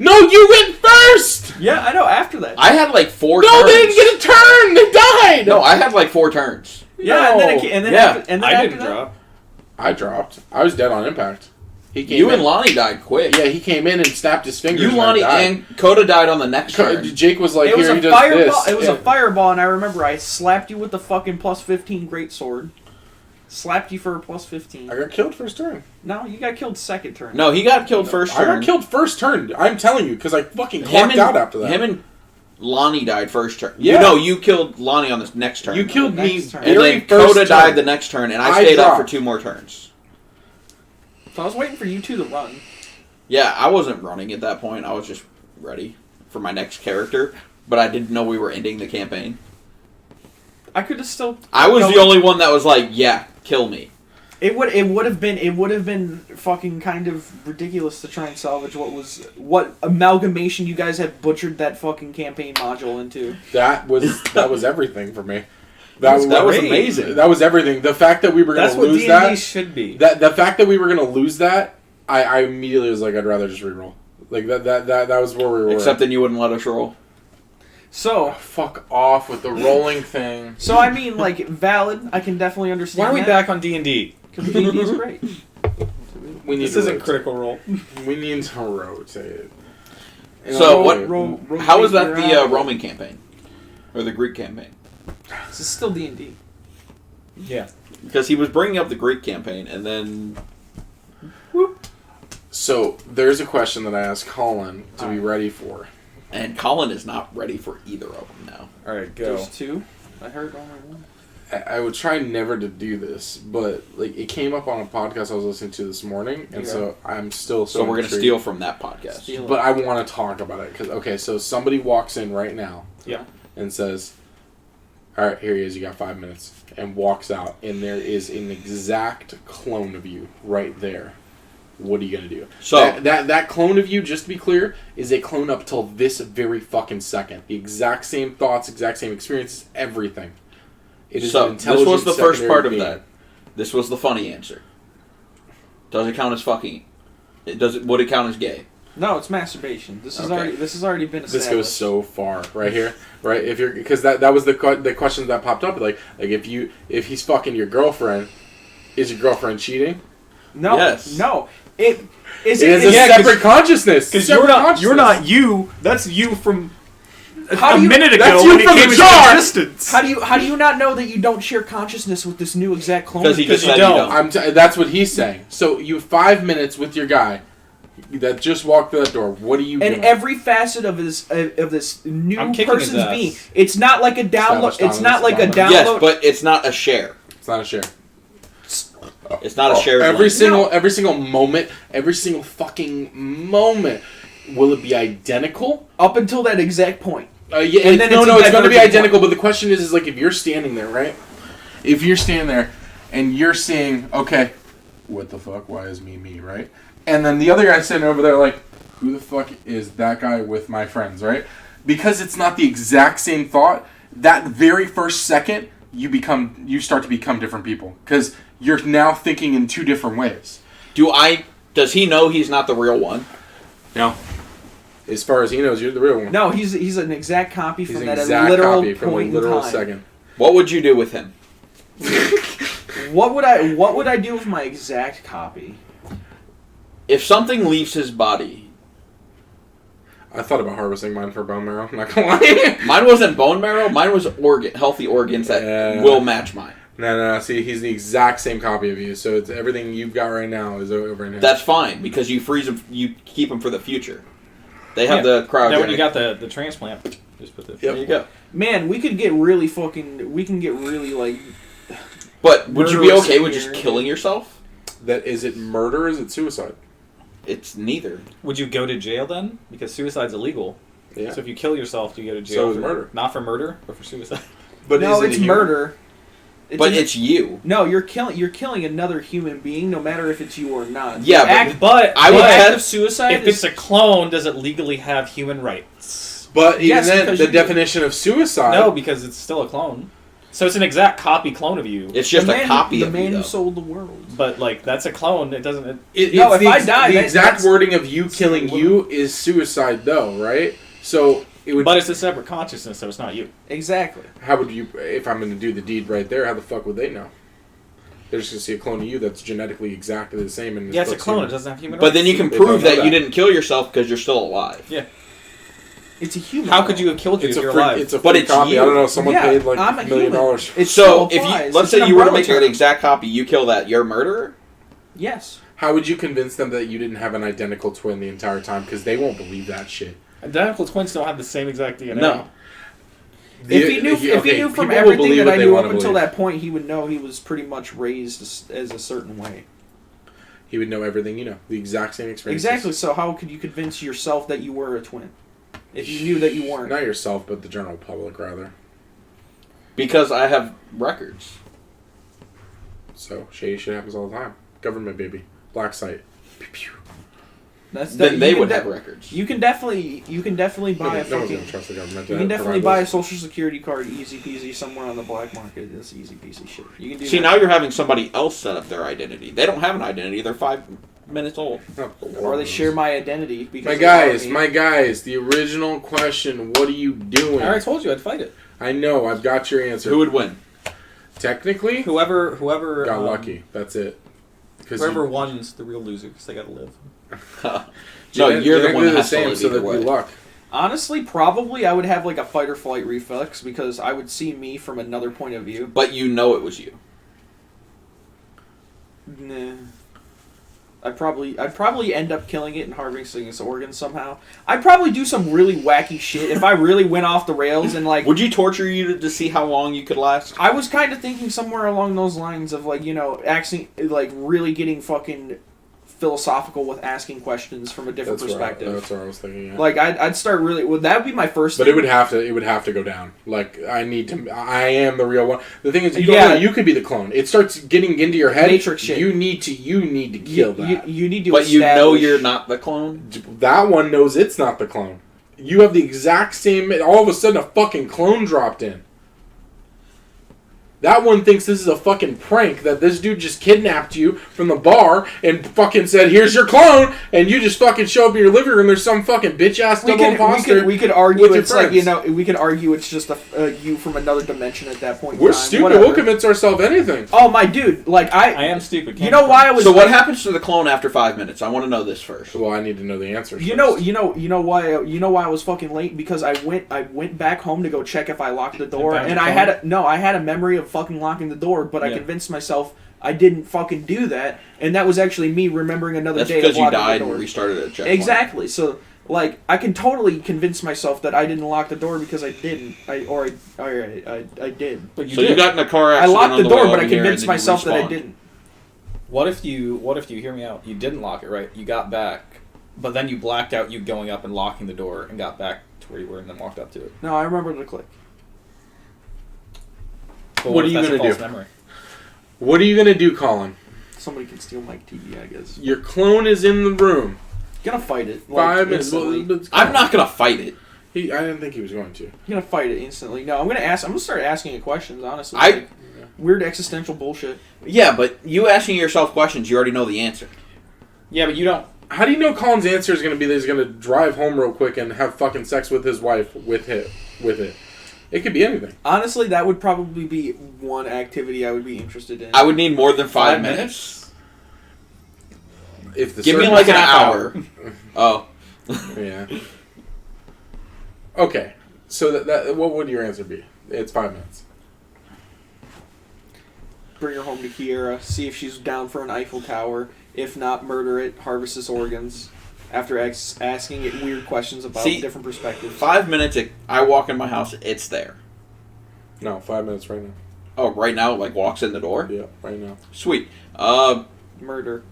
S3: No, you went first.
S4: Yeah, I know. After that.
S2: I had like 4
S3: No,
S2: turns.
S3: they didn't get a turn. They died.
S2: No, I had like 4 turns.
S4: Yeah,
S3: No.
S4: and then
S2: Yeah.
S4: after, and then
S1: I
S4: after
S1: didn't
S4: that,
S1: drop.
S3: I dropped. I was dead on impact. He came
S2: You
S3: in.
S2: and Lonnie died quick.
S3: Yeah, he came in and snapped his fingers.
S2: You,
S3: and I
S2: Lonnie,
S3: died.
S2: and Coda died on the next turn.
S3: Jake was like,
S4: It was
S3: "Here,
S4: a
S3: he does
S4: fireball.
S3: this."
S4: It was
S3: Yeah.
S4: a fireball, and I remember I slapped you with the fucking plus 15 greatsword. Slapped you for a plus 15.
S3: I got killed first turn.
S4: No, you got killed second turn.
S2: No, he got killed first
S3: I
S2: turn.
S3: got killed first turn. I'm telling you, because I fucking
S2: Him
S3: clocked
S2: and,
S3: out after that.
S2: Him and Lonnie died first turn.
S3: Yeah.
S2: You killed Lonnie on this next turn.
S3: You killed
S4: The
S3: me.
S4: next turn.
S2: and
S3: very
S2: then
S3: first
S2: Coda
S3: turn.
S2: died the next turn, and I
S3: I
S2: stayed up
S3: dropped.
S2: for 2 more turns.
S4: So I was waiting for you 2 to run.
S2: Yeah, I wasn't running at that point. I was just ready for my next character, but I didn't know we were ending the campaign.
S4: I could have still.
S2: I was
S4: No,
S2: the only one that was like, "Yeah, kill me."
S4: It would have been fucking kind of ridiculous to try and salvage what amalgamation you guys had butchered that fucking campaign module into.
S3: That was everything for me.
S2: That was
S1: great.
S2: amazing.
S3: That was everything. The fact that we were going
S1: That's
S3: to
S1: what
S3: lose
S1: D&D
S3: that.
S1: should be.
S3: The fact that we were going to lose that, I immediately was like, I'd rather just reroll. Like that was where we were.
S2: Except then you wouldn't let us roll.
S4: So,
S3: fuck off with the rolling thing.
S4: I mean, like, valid. I can definitely understand.
S1: Why are we
S4: that,
S1: back on D&D?
S4: Because D&D is great.
S3: We need
S1: This
S3: to
S1: isn't
S3: rotate.
S1: Critical Role.
S3: We need to rotate.
S2: So
S4: Ro-
S2: what? How was that
S4: rotate
S2: the
S4: your
S2: Roman campaign, or the Greek campaign?
S4: This is still D&D.
S1: Yeah.
S2: Because he was bringing up the Greek campaign, and then
S3: So there's a question that I asked Collin to be ready for.
S2: and Collin is not ready for either of them now.
S1: All right, go.
S4: There's 2. I heard only 1.
S3: I would try never to do this, but like it came up on a podcast I was listening to this morning, and so I'm still
S2: So we're gonna
S3: intrigued.
S2: steal from that podcast.
S4: Steal.
S3: But I want to talk about it because so somebody walks in right now,
S1: Yeah.
S3: and says, "All right, here he is. You got 5 minutes," and walks out, and there is an exact clone of you right there. What are you gonna do?
S2: So-
S3: that clone of you, just to be clear, is a clone up till this very fucking second. The exact same thoughts, exact same experiences, everything. It is
S2: So
S3: an
S2: this
S3: intelligent
S2: was the first
S3: secondary
S2: part of
S3: being.
S2: that. This was the funny answer. Does it count as fucking? Would it count as gay?
S4: No, it's masturbation. This has
S2: Okay.
S4: already been established.
S3: This goes so far right here, right? If you're because that was the question that popped up. Like if he's fucking your girlfriend, is your girlfriend cheating?
S4: No,
S2: Yes.
S4: no. It is.
S3: It is a separate consciousness.
S1: Because
S3: Separate
S1: you're
S3: consciousness.
S1: not you. That's you from
S4: How
S1: a
S4: do you-
S1: minute ago
S3: that's you
S1: when it
S3: from
S1: came
S3: the
S1: into
S3: jar!
S1: existence.
S4: How do you not know that you don't share consciousness with this new exact clone?
S2: Because he
S1: Because
S2: just
S1: you
S2: said you
S1: don't.
S2: don't.
S3: That's what he's saying. So you have 5 minutes with your guy that just walked through that door. What are you doing?
S4: and every facet of this new
S1: I'm kicking his
S4: person's
S1: ass.
S4: being, it's not like a download.
S3: Established
S4: It's not like a
S3: dominance.
S4: download.
S2: Yes, but it's not a share.
S3: It's not a share.
S2: It's not a shared
S3: Every
S2: lane.
S3: single moment, every single fucking moment. Will it be identical?
S4: Up until that exact point.
S3: Yeah,
S4: And then
S3: it's going to be
S4: divergent
S3: identical, but the question is like, if you're standing there, right? If you're standing there, and you're seeing, okay, what the fuck? Why is me, right? And then the other guy's sitting over there like, who the fuck is that guy with my friends, right? Because it's not the exact same thought, that very first second, you start to become different people. Because you're now thinking in two different ways.
S2: Does he know he's not the real one?
S3: No. As far as he knows, you're the real one.
S4: No, he's an exact copy
S3: He's
S4: from
S3: an
S4: that
S3: exact
S4: literal
S3: copy from
S4: point
S3: the literal
S4: in time.
S3: second.
S2: What would you do with him?
S4: What would I do with my exact copy?
S2: If something leaves his body...
S3: I thought about harvesting mine for bone marrow. I'm not gonna lie.
S2: Mine wasn't bone marrow. Mine was healthy organs that will match mine.
S3: No. See, he's the exact same copy of you. So it's everything you've got right now is over in him.
S2: That's fine because you freeze them. You keep them for the future. They have the cryogenic.
S1: Then when you got the transplant, just put the.
S2: There you go.
S4: Man, we can get really like.
S2: But would you be
S4: murderous
S2: okay with
S4: here.
S2: just killing yourself?
S3: That is it murder or is it suicide?
S2: It's neither.
S1: Would you go to jail then? Because suicide's illegal.
S3: Yeah.
S1: So if you kill yourself, you go to jail.
S3: So is murder.
S1: Not for murder, but for suicide.
S3: But
S4: No,
S3: is it
S4: it's
S3: a
S4: murder.
S2: It's you.
S4: No, you're killing another human being, no matter if it's you or not.
S2: Yeah,
S1: But
S2: I would
S1: the act
S2: have-
S1: of suicide. If it's a clone, does it legally have human rights?
S3: But even
S4: Yes,
S3: then,
S4: because
S3: the
S4: you-
S3: definition of suicide.
S1: No, because it's still a clone. So it's an exact copy clone of you.
S2: It's just a copy
S4: the
S2: of
S4: man
S2: you,
S4: who
S2: though.
S4: sold the world.
S1: But like that's a clone. It doesn't.
S4: No,
S3: it's
S4: if
S3: the
S4: I die,
S3: the exact
S4: that's-
S3: wording of you killing you is suicide, though, right? So it would.
S1: But it's a separate consciousness, so it's not you.
S4: Exactly.
S3: How would you? If I'm going to do the deed right there, how the fuck would they know? They're just going to see a clone of you that's genetically exactly the same. And
S1: Yeah, it's a clone. It doesn't have human.
S2: But then you can
S3: They don't
S2: prove
S3: know
S2: that you
S3: that.
S2: didn't kill yourself because you're still alive.
S1: Yeah.
S4: It's a human.
S1: How could you have killed you
S3: It's
S1: if
S3: a
S1: you're
S3: free,
S1: alive?
S3: it's a
S2: But
S3: free
S2: it's
S3: copy.
S2: you.
S3: I don't know. Someone
S4: Yeah,
S3: paid like
S4: I'm a
S3: $1 million.
S4: human. It
S2: So
S4: still
S2: if
S4: applies.
S2: let's
S4: It's
S2: say
S4: an
S2: you were to
S4: umbrella
S2: make an
S4: term.
S2: exact copy, you kill that, you're a murderer?
S4: Yes.
S3: How would you convince them that you didn't have an identical twin the entire time? Because they won't believe that shit.
S1: Identical twins don't have the same exact DNA.
S2: No.
S4: If he knew from
S3: people will
S4: everything
S3: believe
S4: that
S3: what
S4: I
S3: they
S4: knew
S3: wanna
S4: up until
S3: believe.
S4: that point, he would know he was pretty much raised as a certain way.
S3: He would know everything you know. The exact same experience.
S4: Exactly. So how could you convince yourself that you were a twin if you knew that you weren't?
S3: Not yourself, but the general public, rather.
S2: Because I have records.
S3: So, shady shit happens all the time. Government, baby. Black site. Pew, pew.
S2: Then they would have records.
S4: You can definitely buy a
S3: No one's
S4: fucking.
S3: going to trust the government.
S4: You can definitely buy a social security card, easy peasy, somewhere on the black market. It's easy peasy shit. You can do
S2: See,
S4: that.
S2: now you're having somebody else set up their identity. They don't have an identity. They're 5 minutes old.
S4: Or they share my identity because
S3: My
S4: they
S3: guys, the original question, what are you doing?
S1: I already told you I'd fight it.
S3: I know, I've got your answer.
S2: Who would win?
S3: Technically,
S1: Whoever
S3: got lucky. That's it.
S1: Whoever won's the real loser because they got to live.
S2: No, you're the one that
S3: the
S2: has to
S3: same,
S2: live
S3: so
S2: either
S3: that'd be
S2: way.
S3: luck.
S4: Honestly, probably I would have like a fight or flight reflex because I would see me from another point of view.
S2: But you know it was you.
S4: Nah. I'd probably end up killing it and harvesting its organs somehow. I'd probably do some really wacky shit if I really went off the rails and like.
S2: Would you torture you to see how long you could last?
S4: I was kind of thinking somewhere along those lines of like actually like really getting fucking philosophical with asking questions from a different perspective.
S3: That's what I was thinking. Yeah.
S4: Like I'd start really. Well, that would be my first.
S3: But
S4: thing.
S3: it would have to go down. Like I am the real one. The thing is, you don't
S4: Yeah.
S3: know, you could be the clone. It starts getting into your head.
S4: Matrix shit.
S3: You need to kill that.
S4: You need to.
S2: But you know
S4: establish-
S2: you're not the clone?
S3: That one knows it's not the clone. You have the exact same. All of a sudden, a fucking clone dropped in. That one thinks this is a fucking prank, that this dude just kidnapped you from the bar and fucking said, here's your clone, and you just fucking show up in your living room, there's some fucking bitch-ass double imposter.
S4: We could argue
S3: with your
S4: it's like,
S3: friends.
S4: we could argue it's just a you from another dimension at that point in
S3: We're
S4: time.
S3: stupid.
S4: Whatever.
S3: We'll convince ourselves anything.
S4: Oh, my dude. Like,
S1: I am stupid.
S4: You know why I was...
S2: So what happens to the clone after 5 minutes? I want to know this first.
S3: Well, I need to know the answer.
S4: You know why I was fucking late? Because I went back home to go check if I locked the door, and I had a memory of fucking locking the door, but I convinced myself I didn't fucking do that, and that was actually me remembering another
S2: That's
S4: day of
S2: because you
S4: locking
S2: died
S4: the door.
S2: and restarted at a checkpoint.
S4: Exactly. So Like, I can totally convince myself that I didn't lock the door because I didn't. I did.
S1: But
S2: you got in a car
S4: I
S2: accident.
S4: locked the
S2: on
S4: door,
S2: way
S4: but I
S2: over here,
S4: convinced
S2: and then you
S4: myself that I
S2: respawned.
S4: didn't.
S1: What if you hear me out? You didn't lock it, right? You got back, but then you blacked out you going up and locking the door and got back to where you were and then walked up to it.
S4: No, I remember the click.
S1: But
S3: What are
S1: if
S3: you
S1: that's a
S3: gonna
S1: false
S3: do?
S1: memory?
S3: What are you gonna do, Collin?
S4: Somebody can steal my TV, I guess.
S3: Your clone is in the room.
S4: Gonna fight it.
S3: 5 minutes.
S4: Instantly.
S2: I'm not gonna fight it.
S3: I didn't think he was going to.
S4: I'm gonna fight it instantly. No, I'm gonna start asking it questions. Honestly,
S2: I-
S4: like, weird existential bullshit.
S2: Yeah, but you asking yourself questions, you already know the answer.
S1: Yeah, but you don't.
S3: How do you know Colin's answer is going to be that he's going to drive home real quick and have fucking sex with his wife with it? It could be anything.
S4: Honestly, that would probably be one activity I would be interested in.
S2: I would need more than 5 minutes.
S3: If the
S2: Give me
S3: certain
S2: like an
S3: half
S2: hour. Oh.
S3: Yeah. Okay. So that what would your answer be? It's 5 minutes.
S4: Bring her home to Kiera, see if she's down for an Eiffel Tower. If not, murder it, harvest its organs. After asking it weird questions about different perspectives.
S2: 5 minutes, I walk in my house, it's there.
S3: No, 5 minutes right now.
S2: Oh, right now, like, walks in the door?
S3: Yeah, right now.
S2: Sweet.
S4: Murder.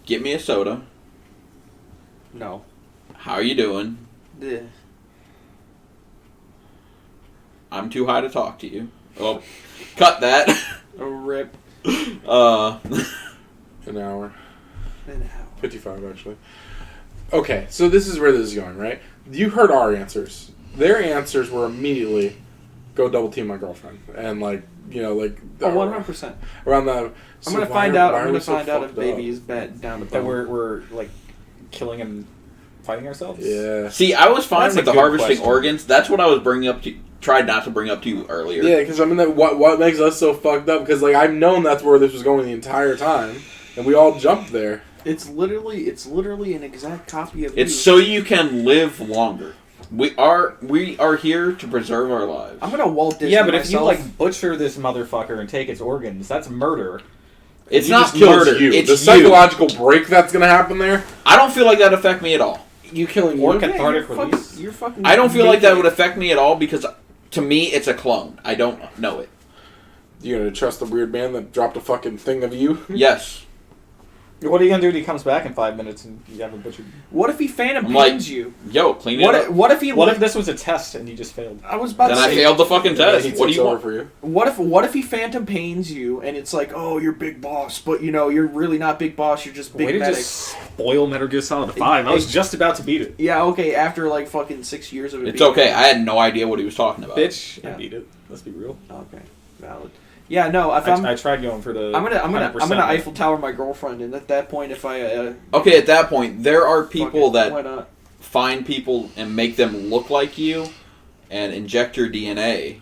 S2: Get me a soda.
S4: No.
S2: How you doing?
S4: Yeah.
S2: I'm too high to talk to you. Oh, cut that.
S4: A rip.
S3: An hour.
S4: An hour.
S3: 55, actually. Okay, so this is where this is going, right? You heard our answers. Their answers were immediately, go double team my girlfriend. And, like, you know, like...
S4: Oh, 100%.
S3: Around the...
S4: I'm gonna find out if baby is down to
S1: That
S4: bone.
S1: we're like killing and fighting ourselves.
S3: Yeah.
S2: See, I was fine
S1: That's
S2: with
S1: a
S2: the
S1: good
S2: harvesting
S1: question.
S2: organs. That's what I was bringing up to... Tried not to bring up to you earlier.
S3: Yeah, because I mean, what makes us so fucked up? Because like I've known that's where this was going the entire time, and we all jumped there.
S4: It's literally an exact copy of
S2: It's
S4: you.
S2: so you can live longer. We are here to preserve our lives.
S4: I'm gonna Walt Disney
S1: Yeah, but if you
S4: myself.
S1: like butcher this motherfucker and take its organs, that's murder.
S2: It's
S3: He
S2: not
S3: just kills
S2: murder.
S3: you.
S2: It's
S3: the
S2: you.
S3: psychological break that's gonna happen there.
S2: I don't feel like that affect me at all.
S3: You killing
S1: Or
S3: you.
S1: cathartic
S4: you're
S1: release.
S4: You're fucking.
S2: I don't feel like that
S4: naked.
S2: would affect me at all because, to me, it's a clone. I don't know it.
S3: You gonna trust the weird man that dropped a fucking thing of you?
S2: Yes.
S1: What are you gonna do when he comes back in 5 minutes and you have a butchered?
S4: What if he phantom
S2: I'm like-
S4: pains you?
S2: Yo, clean it up.
S4: What if he?
S1: What if this was a test and you just failed?
S4: I was about
S2: Then
S4: to
S2: I
S4: say.
S2: failed the fucking test.
S3: He
S2: What do
S3: takes
S2: you
S3: over
S2: want?
S3: for you?
S4: What if he phantom pains you and it's like, oh, you're big boss, but you know you're really not big boss. You're just big
S1: Way to
S4: medic.
S1: just spoil Metal Gear Solid 5. I was just about to beat it.
S4: Yeah, okay. After like fucking 6 years of it.
S2: It's
S4: being
S2: okay. I had no idea what he was talking about.
S1: Bitch,
S4: Yeah.
S1: I beat it. Let's be real.
S4: Okay, valid. Yeah, no. If I'm
S1: I tried going for the.
S4: I'm gonna
S1: 100%.
S4: Eiffel Tower my girlfriend, and at that point, if I
S2: Okay, at that point, there are people
S4: why
S2: that
S4: not?
S2: find people and make them look like you and inject your DNA.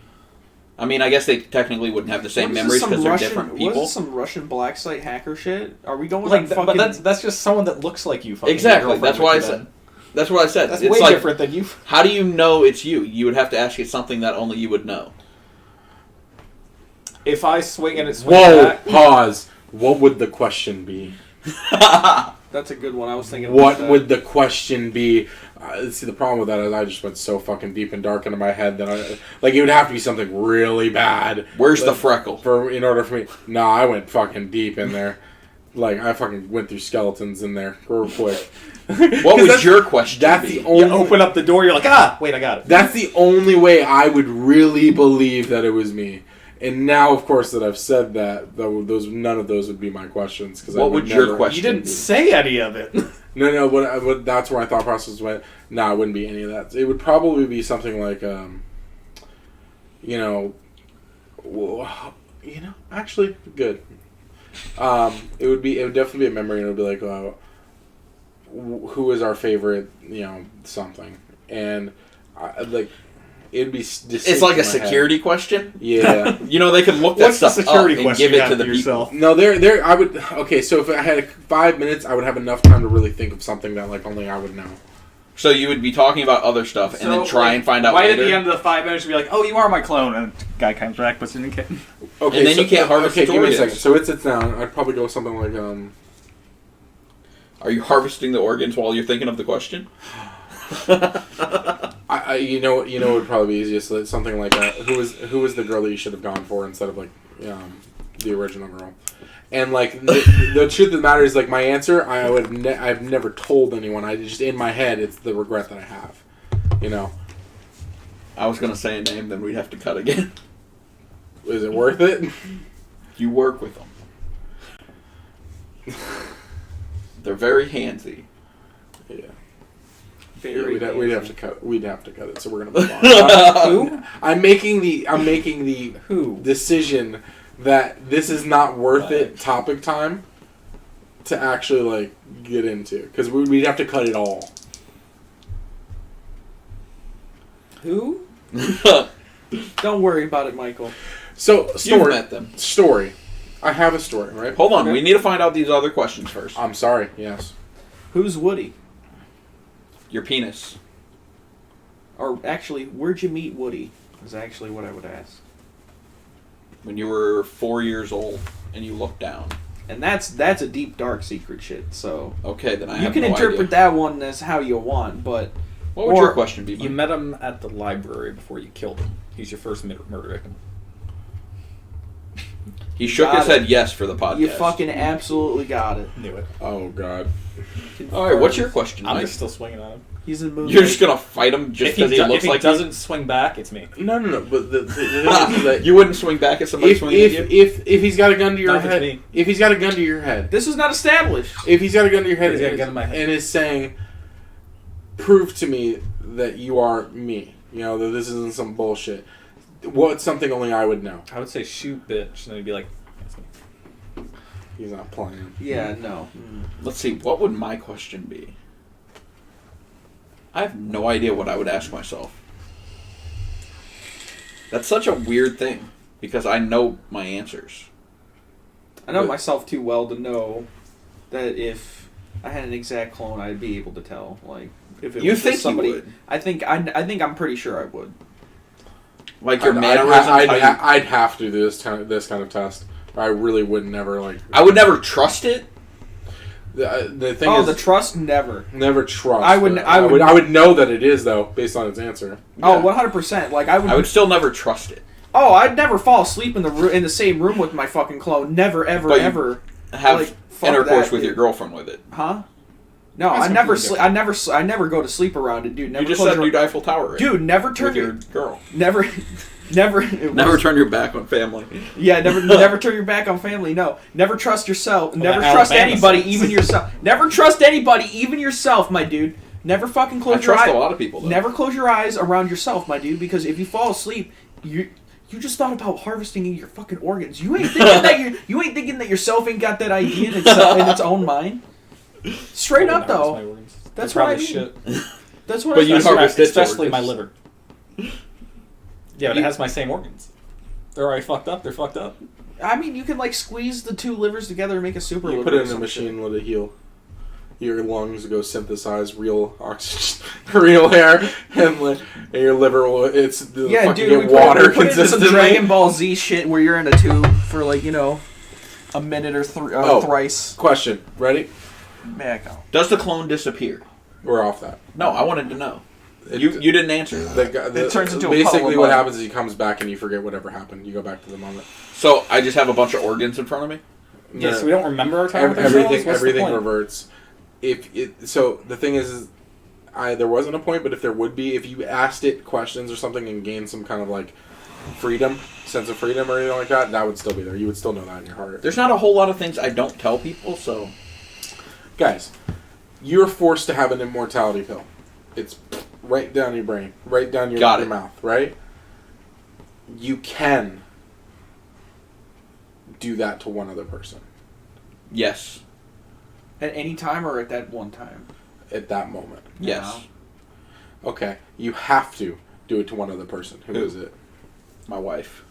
S2: I mean, I guess they technically wouldn't have the same
S4: What is this,
S2: memories
S4: some
S2: because they're
S4: Russian-
S2: different
S4: What
S2: people.
S4: is this, some Russian black site hacker shit? Are we going
S1: Like,
S4: on fucking?
S1: but that's just someone that looks like you. Fucking
S2: Exactly.
S1: your girlfriend
S2: That's why I
S1: with you
S2: said.
S1: then.
S2: That's what I said.
S1: That's
S2: it's
S1: way
S2: like,
S1: different than you.
S2: how do you know it's you? You would have to ask it something that only you would know.
S1: If I swing and it swings
S3: Whoa!
S1: back,
S3: Pause. What would the question be?
S4: That's a good one. I was thinking.
S3: What
S4: about that.
S3: would the question be? See, the problem with that is I just went so fucking deep and dark into my head that it would have to be something really bad.
S2: Where's the
S3: Like,
S2: freckle?
S3: in order for me? Nah, I went fucking deep in there. Like I fucking went through skeletons in there real quick.
S2: What would your question
S3: That's
S2: be?
S3: the only.
S1: you open up the door, you're like, wait, I got it.
S3: That's the only way I would really believe that it was me. And now, of course, that I've said that, those none of those would be my questions. Because
S2: What would your question
S1: You didn't say any of it.
S3: No. But that's where my thought process went. No, it wouldn't be any of that. It would probably be something like, actually, good. It would definitely be a memory, and it would be like, who is our favorite, something, and it'd be.
S2: It's like a security question.
S3: Yeah.
S2: They could look that
S1: What's the
S2: stuff up
S1: security
S2: and
S1: question
S2: give
S1: you
S2: it
S1: have
S2: to the
S1: for
S2: people.
S1: yourself?
S3: No, I would. Okay, so if I had 5 minutes, I would have enough time to really think of something that like only I would know.
S2: So you would be talking about other stuff and then try and find out
S1: right
S2: later.
S1: at the end of the 5 minutes, you'd be like, "Oh, you are my clone," and the guy comes back, puts it in the kit.
S3: Okay,
S2: And then you can't harvest
S3: Okay, give me a
S2: Oreos.
S3: second. So it sits down. I'd probably go something like
S2: Are you harvesting the organs while you're thinking of the question?
S3: You know what would probably be easiest? Like, something like who was the girl that you should have gone for instead of like the original girl? And like the truth of the matter is, like, my answer, I've never told anyone. I just, in my head, it's the regret that I have. You know.
S2: I was gonna say a name, then we'd have to cut again.
S3: Is it worth it?
S2: You work with them. They're very handsy.
S3: Yeah.
S4: Very
S3: we'd have to cut. We'd have to cut it. So we're gonna move on.
S4: Who?
S3: I'm making the
S4: Who
S3: decision that this is not worth it. Topic time to actually like get into, because we'd have to cut it all.
S4: Who? Don't worry about it, Michael.
S3: So story.
S2: You've met them.
S3: Story. I have a story, right?
S2: Hold on,
S4: Okay.
S2: we need to find out these other questions first.
S3: I'm sorry. Yes.
S4: Who's Woody?
S2: Your penis.
S4: Or actually, where'd you meet Woody? Is actually what I would ask.
S2: When you were 4 years old and you looked down.
S4: And that's a deep, dark secret shit. So
S2: Okay, then I
S4: you
S2: have
S4: can
S2: no
S4: interpret
S2: idea.
S4: that one as how you want, but
S2: What would your question be, Mike?
S1: You met him at the library before you killed him. He's your first murder victim.
S2: He shook
S4: Got
S2: his
S4: it.
S2: head yes for the podcast.
S4: you fucking absolutely got it.
S1: Knew it.
S3: Oh God.
S2: Alright, what's your question,
S1: I'm
S2: Mike?
S1: just still swinging on him.
S4: He's in movies.
S2: You're just gonna fight him just because he looks
S1: if he
S2: like
S1: doesn't swing back, it's me.
S3: No. But the thing is that
S2: you wouldn't swing back at somebody swinging at you?
S3: if he's got a gun to your
S1: Not if it's
S3: head,
S1: me.
S3: if he's got a gun to your head,
S4: This is not established.
S3: if he's got a gun to your head,
S1: He's got a gun in my head.
S3: and is saying, "Prove to me that you are me," you know, that this isn't some bullshit. What's something only I would know?
S1: I would say shoot, bitch, and then he'd be like, that's me.
S3: He's not playing.
S4: Yeah, no.
S2: Let's see, what would my question be? I have no idea what I would ask myself. That's such a weird thing, because I know my answers.
S4: I know
S2: But-
S4: myself too well to know that if I had an exact clone, I'd be able to tell. Like, if it
S2: You
S4: was
S2: think
S4: somebody,
S2: you would?
S4: I think I'm pretty sure I would.
S2: Like your mannerisms.
S3: I'd have to do this kind of test. I really would never like.
S2: I would never trust it.
S3: The thing
S4: Oh,
S3: is,
S4: the trust never.
S3: never trust.
S4: I would-
S3: it.
S4: I would-
S3: I would know that it is though, based on its answer.
S4: Oh,
S2: Yeah.
S4: 100%. Like I would.
S2: Still never trust it.
S4: Oh, I'd never fall asleep in the same room with my fucking clone. Never, ever,
S2: But you-
S4: ever.
S2: Have
S4: Like, fuck
S2: intercourse
S4: that,
S2: with
S4: dude.
S2: your girlfriend with it.
S4: Huh? No,
S1: That's
S4: I never
S1: completely
S4: sleep. I never go to sleep around it, dude. Never
S2: You just
S4: close
S2: said
S4: your-
S2: you'd Eiffel Tower it.
S4: Dude, never turn
S2: with your girl.
S4: never. Never
S2: Never turn your back on family.
S4: Yeah, never turn your back on family. No, never trust yourself. Never
S1: that
S4: trust
S1: Alabama
S4: anybody,
S1: sense.
S4: even yourself. Never trust anybody, even yourself, my dude. Never fucking
S2: I
S4: close your
S2: trust
S4: eyes.
S2: a lot of people, though.
S4: Never close your eyes around yourself, my dude, because if you fall asleep, you just thought about harvesting your fucking organs. You ain't thinking that you ain't thinking that yourself ain't got that idea in its own mind. Straight
S1: I
S4: up
S1: wouldn't harvest
S4: though,
S1: my organs.
S4: that's
S1: They're
S4: what I
S1: probably
S4: mean.
S1: shit.
S4: That's what
S2: But
S4: I
S2: you
S4: mean.
S2: harvest its
S1: Especially my
S2: organs.
S1: liver. Yeah, but it has my same organs. They're already fucked up. They're fucked up.
S4: I mean, you can like squeeze the two livers together and make a super
S3: You
S4: liver.
S3: put it
S4: or
S3: in a
S4: some
S3: machine, let it heal. Your lungs go synthesize real oxygen, real air, and your liver will
S4: Yeah,
S3: fucking
S4: dude,
S3: get
S4: we
S3: water
S4: put it into some
S3: consistently.
S4: Dragon Ball Z shit where you're in a tube for like, a minute or thrice.
S3: Question, ready?
S4: Back out.
S2: Does the clone disappear?
S3: We're off that.
S2: No, I wanted to know.
S3: It-
S2: You didn't answer.
S4: It turns into a puddle
S3: basically
S4: of
S3: what
S4: mud.
S3: happens is he comes back and you forget whatever happened. You go back to the moment.
S2: So I just have a bunch of organs in front of me?
S1: Yeah,
S3: No.
S1: so we don't remember our time with ourselves? What's the
S3: Everything
S1: point?
S3: reverts. So the thing is there wasn't a point, but if there would be, if you asked it questions or something and gained some kind of like freedom, sense of freedom or anything like that, that would still be there. You would still know that in your heart.
S2: There's not a whole lot of things I don't tell people, so...
S3: Guys, you're forced to have an immortality pill. It's right down your brain, right down your mouth, right? You can do that to one other person
S2: Yes.
S4: At any time or at that one time?
S3: at that moment.
S2: Yes.
S3: Okay, you have to do it to one other person. Who is it?
S2: My wife.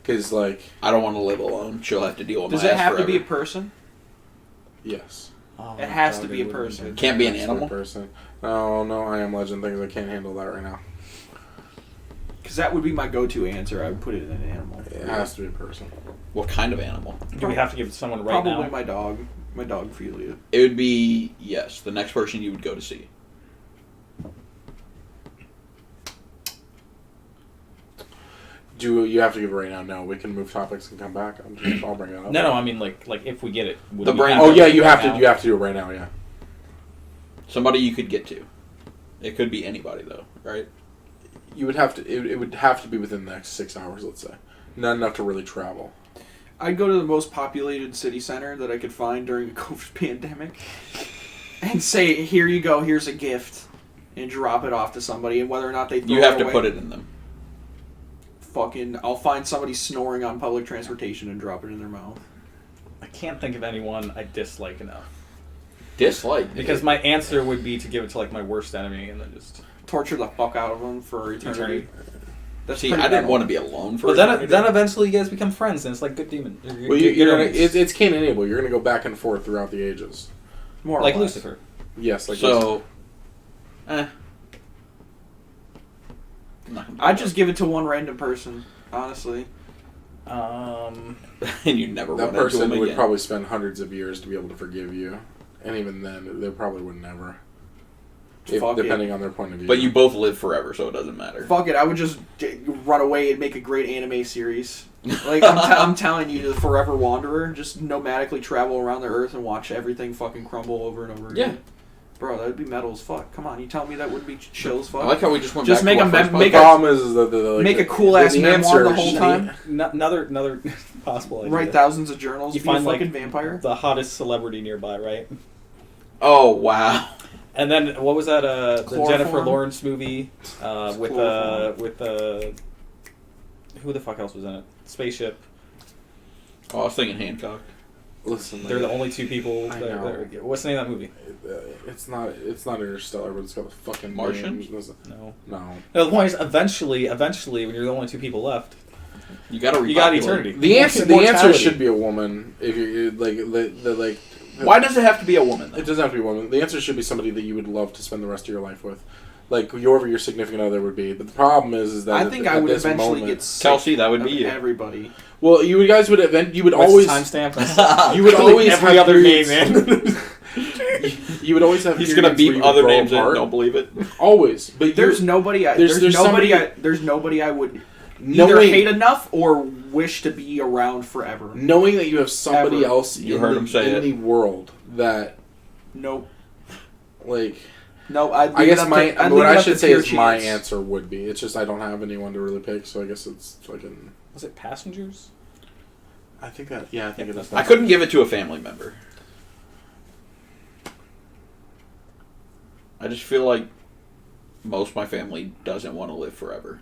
S3: Because, like...
S2: I don't want to live alone. She'll have to deal with
S4: Does
S2: my
S4: it
S2: ass
S4: have to be a
S2: forever.
S4: person?
S3: Yes.
S1: Oh,
S4: It has to
S3: God,
S4: be a
S3: it wouldn't
S4: person.
S2: Can't be an
S3: It's a
S2: animal?
S3: person. No, I Am Legend things. I can't handle that right now.
S4: Because that would be my go-to answer. I would put it in an animal.
S3: It has to be a person.
S2: What kind of animal?
S1: Do we have to give it to someone right now?
S4: Probably my dog. My dog, Ophelia.
S2: It would be, yes, the next person you would go to see.
S3: Do you have to give it right now? No, we can move topics and come back. I'll bring it up.
S1: No, I mean like if we get it. would
S2: The
S1: we
S2: brain-
S1: have
S3: Oh
S1: to
S3: yeah,
S1: do
S3: you
S1: it
S3: have
S1: right
S3: to.
S1: now?
S3: You have to do it right now. Yeah.
S2: Somebody you could get to. It could be anybody, though, right?
S3: You would have to. It would have to be within the next 6 hours. Let's say, not enough to really travel.
S4: I'd go to the most populated city center that I could find during the COVID pandemic, and say, "Here you go. Here's a gift," and drop it off to somebody. And whether or not they throw
S2: You have to
S4: away,
S2: put it in them.
S4: I'll find somebody snoring on public transportation and drop it in their mouth.
S1: I can't think of anyone I dislike enough.
S2: Dislike.
S1: Because my answer would be to give it to like my worst enemy and then just
S4: Torture the fuck out of them for eternity. That's
S2: See,
S4: pretty
S2: I didn't
S4: bad.
S2: want to be alone for
S1: But
S2: eternity.
S1: then eventually you guys become friends and it's like good demon.
S3: Well, you're gonna. It's Cain and Abel. You're gonna go back and forth throughout the ages.
S4: More or
S1: like
S4: less.
S1: Lucifer.
S3: Yes. Like
S2: So,
S4: I'd just give it to one random person, honestly.
S2: and you never
S3: that
S2: run into
S3: person
S2: them
S3: would
S2: again.
S3: probably spend hundreds of years to be able to forgive you, and even then, they probably would never.
S4: Fuck
S3: Depending
S4: it.
S3: on their point of view.
S2: But you both live forever, so it doesn't matter.
S4: Fuck it, I would just run away and make a great anime series. Like, I'm telling you, the Forever Wanderer, just nomadically travel around the earth and watch everything fucking crumble over and over again.
S2: Yeah.
S4: Bro, that would be metal as fuck. Come on, you tell me that wouldn't be chill as fuck?
S2: I like how we just went
S4: Just
S2: back
S4: make
S2: to
S4: a
S2: our
S4: mem-
S2: first
S3: the
S4: make
S2: podcast.
S3: problem is that like,
S4: Make a cool-ass memoir the whole time.
S1: Another possible idea.
S4: Write thousands of journals,
S1: You
S4: be
S1: find
S4: a fucking
S1: like
S4: vampire.
S1: the hottest celebrity nearby, right?
S2: Oh, wow.
S1: And then what was that? The
S4: Chloroform?
S1: Jennifer Lawrence movie with
S4: Chloroform.
S1: who the fuck else was in it? Spaceship.
S2: Oh, I was thinking Hancock.
S3: Listen,
S1: They're the only two people.
S3: I
S1: That,
S3: know.
S1: what's the name of that movie?
S3: It's not Interstellar, but it's got the fucking
S2: Martian?
S3: names.
S1: No.
S3: No.
S1: No, the point is, eventually, when you're the only two people left,
S2: You got to
S1: you got eternity.
S3: The answer
S1: Immortality.
S3: should be a woman. If you like.
S2: Why does it have to be a woman, though?
S3: It doesn't have to be a woman. The answer should be somebody that you would love to spend the rest of your life with, like whoever your significant other would be. But the problem is that
S4: I think I would eventually get sick
S2: Kelsey, that would
S4: of
S2: be you.
S4: everybody.
S3: Well, you guys would you would
S1: What's
S3: always
S1: the timestamp?
S3: you would always
S1: every
S3: have
S1: other name
S3: periods-
S1: in.
S3: You would always have.
S2: He's going to
S3: periods where
S2: beep
S3: you would
S2: other
S3: grow
S2: names in.
S3: apart.
S2: Don't believe it.
S3: Always, but
S4: There's
S3: you're-
S4: nobody.
S3: there's somebody-
S4: There's nobody I would either
S3: knowing
S4: hate enough or wish to be around forever.
S3: knowing that you have somebody
S4: Ever.
S3: else
S2: You heard him say
S3: in
S2: it.
S3: the world that
S4: Nope.
S3: like.
S4: No, I'd
S3: I
S4: leave it
S3: guess
S4: up
S3: my
S4: to- I'd
S3: what
S4: leave it
S3: I
S4: up
S3: should
S4: to
S3: say
S4: pure
S3: is my
S4: chance.
S3: answer would be. It's just I don't have anyone to really pick, so I guess it's fucking.
S1: Was it Passengers?
S3: I think that I think it is.
S2: I couldn't give it to a family member. I just feel like most of my family doesn't want to live forever.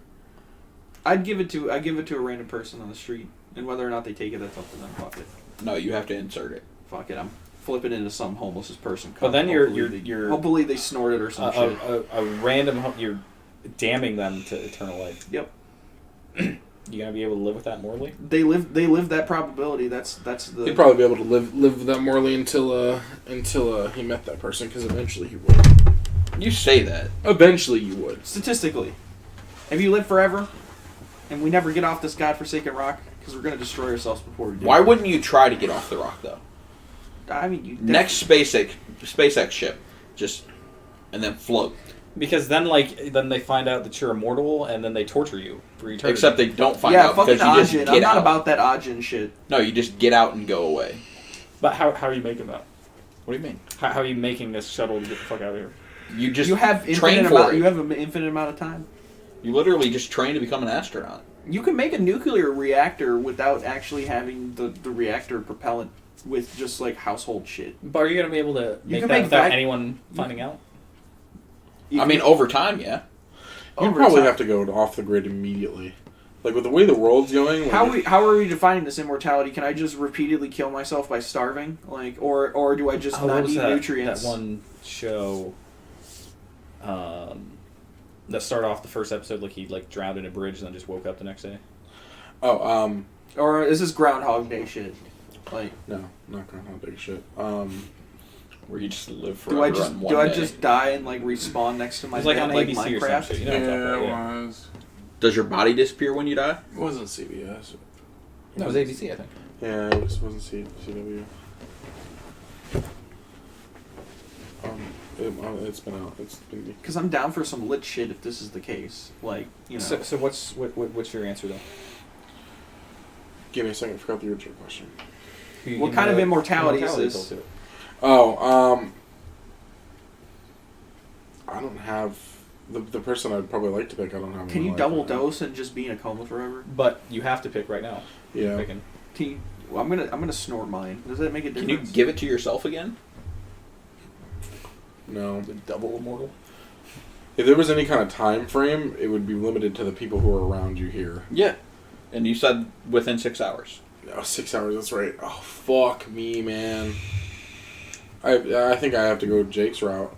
S4: I'd give it to a random person on the street, and whether or not they take it, that's up to them. Fuck it.
S2: No, you have to insert it.
S4: Fuck it. I'm flipping into some homeless person.
S1: But then you're
S4: hopefully they snorted or some shit.
S1: a random. You're damning them to eternal life.
S4: Yep.
S1: You gonna be able to live with that morally?
S4: They live that probability. That's the.
S3: He'd probably be able to live that morally until he met that person, because eventually he would.
S2: You say that.
S3: Eventually you would.
S4: Statistically, if you live forever, and we never get off this godforsaken rock, because we're gonna destroy ourselves before we do.
S2: Why wouldn't you try to get off the rock, though?
S4: I mean, you
S2: Next SpaceX ship, just and then float.
S1: Because then they find out that you're immortal, and then they torture you for eternity.
S2: Except they don't find
S4: yeah,
S2: out
S4: fucking
S2: because you just
S4: Ajin.
S2: get
S4: I'm not
S2: out.
S4: about that Ajin shit.
S2: No, you just get out and go away.
S1: But how are you making that?
S2: What do you mean?
S1: How are you making this shuttle to get the fuck out of here?
S2: You just
S4: You have
S2: train
S4: infinite
S2: for
S4: amount.
S2: it.
S4: You have an infinite amount of time.
S2: You literally just train to become an astronaut.
S4: You can make a nuclear reactor without actually having the reactor propellant with just like household shit.
S1: But are you gonna be able to
S4: You
S1: make
S4: can
S1: that
S4: make
S1: without
S4: vac-
S1: anyone finding out?
S2: I mean, over time, yeah.
S3: You'd probably have to go off the grid immediately. Like, with the way the world's going... Like,
S4: How are we defining this immortality? Can I just repeatedly kill myself by starving? Like, or do I just not eat nutrients?
S1: That one show that started off the first episode like he drowned in a bridge and then just woke up the next day.
S3: Oh,
S4: Or is this Groundhog Day shit? Like,
S3: no, not Groundhog Day shit.
S2: Where you just live forever
S4: do I
S2: on one
S4: just
S2: day.
S4: die and like respawn next to my
S1: It's like
S4: bed,
S1: on
S4: like
S1: ABC or some
S4: Minecraft?
S1: shit. You know what I'm talking about, yeah.
S3: was.
S2: Does your body disappear when you die?
S3: It wasn't CBS.
S1: No, it was ABC, I think.
S3: Yeah, it wasn't CW. It's been out. It's been.
S4: Because I'm down for some lit shit if this is the case. Like, you know.
S1: So what's your answer, though?
S3: Give me a second. I forgot the original question.
S4: What kind of immortality is this?
S1: to it?
S3: Oh, I don't have the person I'd probably like to pick. I don't have.
S4: Can you double dose and just be in a coma forever?
S1: But you have to pick right now.
S3: Yeah.
S1: Picking.
S4: Well, I'm gonna snort mine. Does that make a
S2: Can
S4: difference?
S2: you give it to yourself again?
S3: No.
S1: The double immortal.
S3: If there was any kind of time frame, it would be limited to the people who are around you here.
S2: Yeah. And you said within 6 hours.
S3: Oh, 6 hours. That's right. Oh, fuck me, man. I think I have to go Jake's route.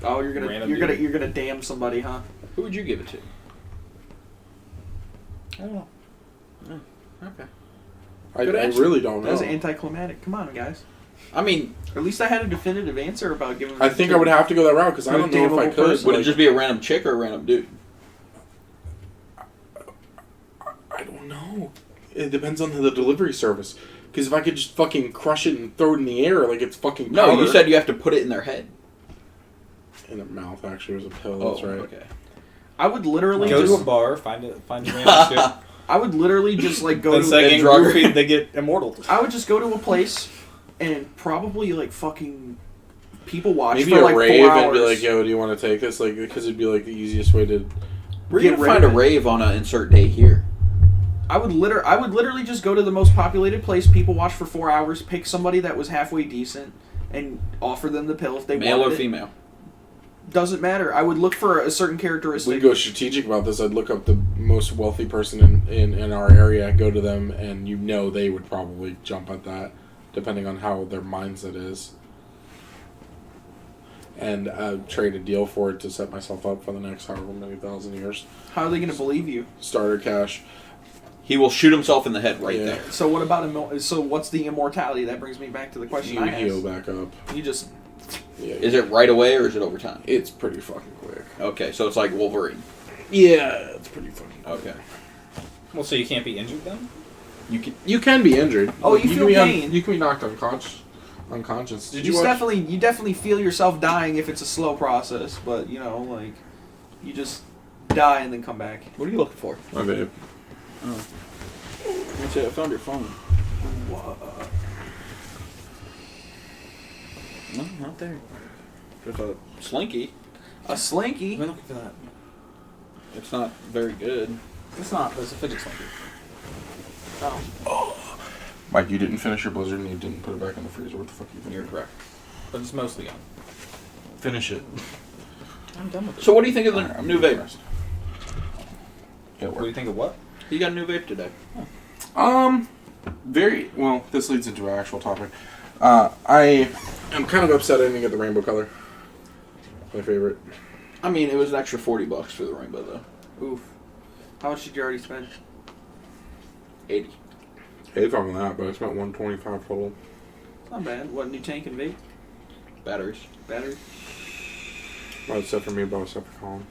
S4: Oh,
S1: Random
S4: you're
S1: dude.
S4: gonna damn somebody, huh?
S2: Who would you give it to?
S1: I don't know.
S2: Okay.
S3: I
S2: Good answer.
S3: really don't know.
S4: That was anticlimactic. Come on, guys.
S2: I mean,
S4: At least I had a definitive answer about giving.
S3: I think I would have to go that route because I don't know if I could.
S2: would it just be a random chick or a random dude?
S3: I don't know. It depends on the delivery service. Because if I could just fucking crush it and throw it in the air like it's fucking powder.
S2: No, you said you have to put it in their head.
S3: In their mouth, actually, it was a pill.
S2: Oh,
S3: That's right.
S2: okay.
S4: I would literally
S1: Go
S4: just.
S1: to a bar, find a random shit.
S4: I would literally just like go
S1: Then
S4: to.
S1: say
S2: drug-
S1: groupie, they get immortal.
S4: I would just go to a place and probably like fucking people watch
S3: Maybe
S4: for
S3: a
S4: like
S3: rave
S4: 4 hours.
S3: and be like, yo, do you want to take this? Like, because it'd be like the easiest way to.
S2: Where are you
S4: Get
S2: gonna
S4: rid
S2: find a
S4: of it.
S2: rave on an insert day here?
S4: I would literally just go to the most populated place. People watch for 4 hours. Pick somebody that was halfway decent and offer them the pill if they
S2: Male
S4: wanted
S2: or
S4: it.
S2: female?
S4: Doesn't matter. I would look for a certain
S3: If
S4: characteristic.
S3: we go strategic about this, I'd look up the most wealthy person in our area, go to them, and they would probably jump at that, depending on how their mindset is. And trade a deal for it to set myself up for the next however many thousand years.
S4: How are they going to believe you?
S3: Starter cash.
S2: He will shoot himself in the head right
S3: Yeah.
S2: there.
S4: So what about so what's the immortality? That brings me back to the question
S3: You
S4: I
S3: heal
S4: asked.
S3: back up.
S4: You just
S3: Yeah.
S2: Is it right away or is it over time?
S3: It's pretty fucking quick.
S2: Okay, so it's like Wolverine.
S3: Yeah, it's pretty fucking quick.
S2: Okay.
S1: Well, so you can't be injured then?
S3: You can be injured.
S4: Oh, you feel
S3: can be
S4: pain.
S3: you can be knocked unconscious. Did you
S4: you
S3: watch?
S4: definitely feel yourself dying if it's a slow process, but like you just die and then come back.
S2: What are you looking for?
S3: My babe.
S2: Oh. That's it. I found your phone. No, not there. There's a slinky.
S4: A slinky.
S1: I've been looking for that.
S2: It's not very good.
S1: It's not. There's a fidget spinner.
S4: Oh.
S3: Mike, you didn't finish your blizzard and you didn't put it back in the freezer. What the fuck are you doing?
S2: You're correct.
S1: But it's mostly gone.
S3: Finish it.
S1: I'm done with it.
S2: So what do you think of the new vape?
S3: It
S1: What do you
S3: worked.
S1: think of what?
S2: You got a new vape today.
S3: Very well. This leads into our actual topic. I am kind of upset I didn't get the rainbow color. My favorite.
S2: I mean, it was an extra $40 for the rainbow, though.
S4: Oof. How much did you already spend?
S2: 80.
S3: Hey, on that, but I spent $125 total.
S4: It's not bad. What, new tank and vape?
S2: Batteries.
S4: Battery?
S3: Not set for me, but I was set for Collin.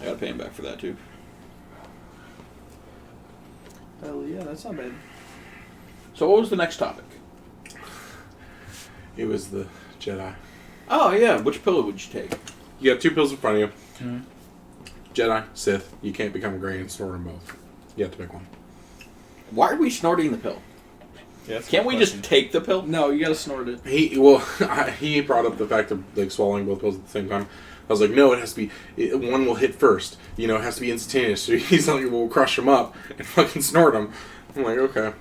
S2: I gotta pay him back for that, too.
S4: Hell yeah, that's not bad.
S2: So what was the next topic?
S3: It was the Jedi.
S2: Oh, yeah. Which pillow would you take?
S3: You got two pills in front of you.
S1: Mm-hmm.
S3: Jedi, Sith. You can't become gray and snort them both. You have to pick one.
S2: Why are we snorting the pill?
S1: Yeah, that's a
S2: Can't
S1: good
S2: we
S1: question.
S2: just take the pill?
S4: No, you gotta snort it.
S3: He brought up the fact of like swallowing both pills at the same time. I was like, no, it has to be, one will hit first. It has to be instantaneous. So he's like, we'll crush them up and fucking snort them. I'm like, okay.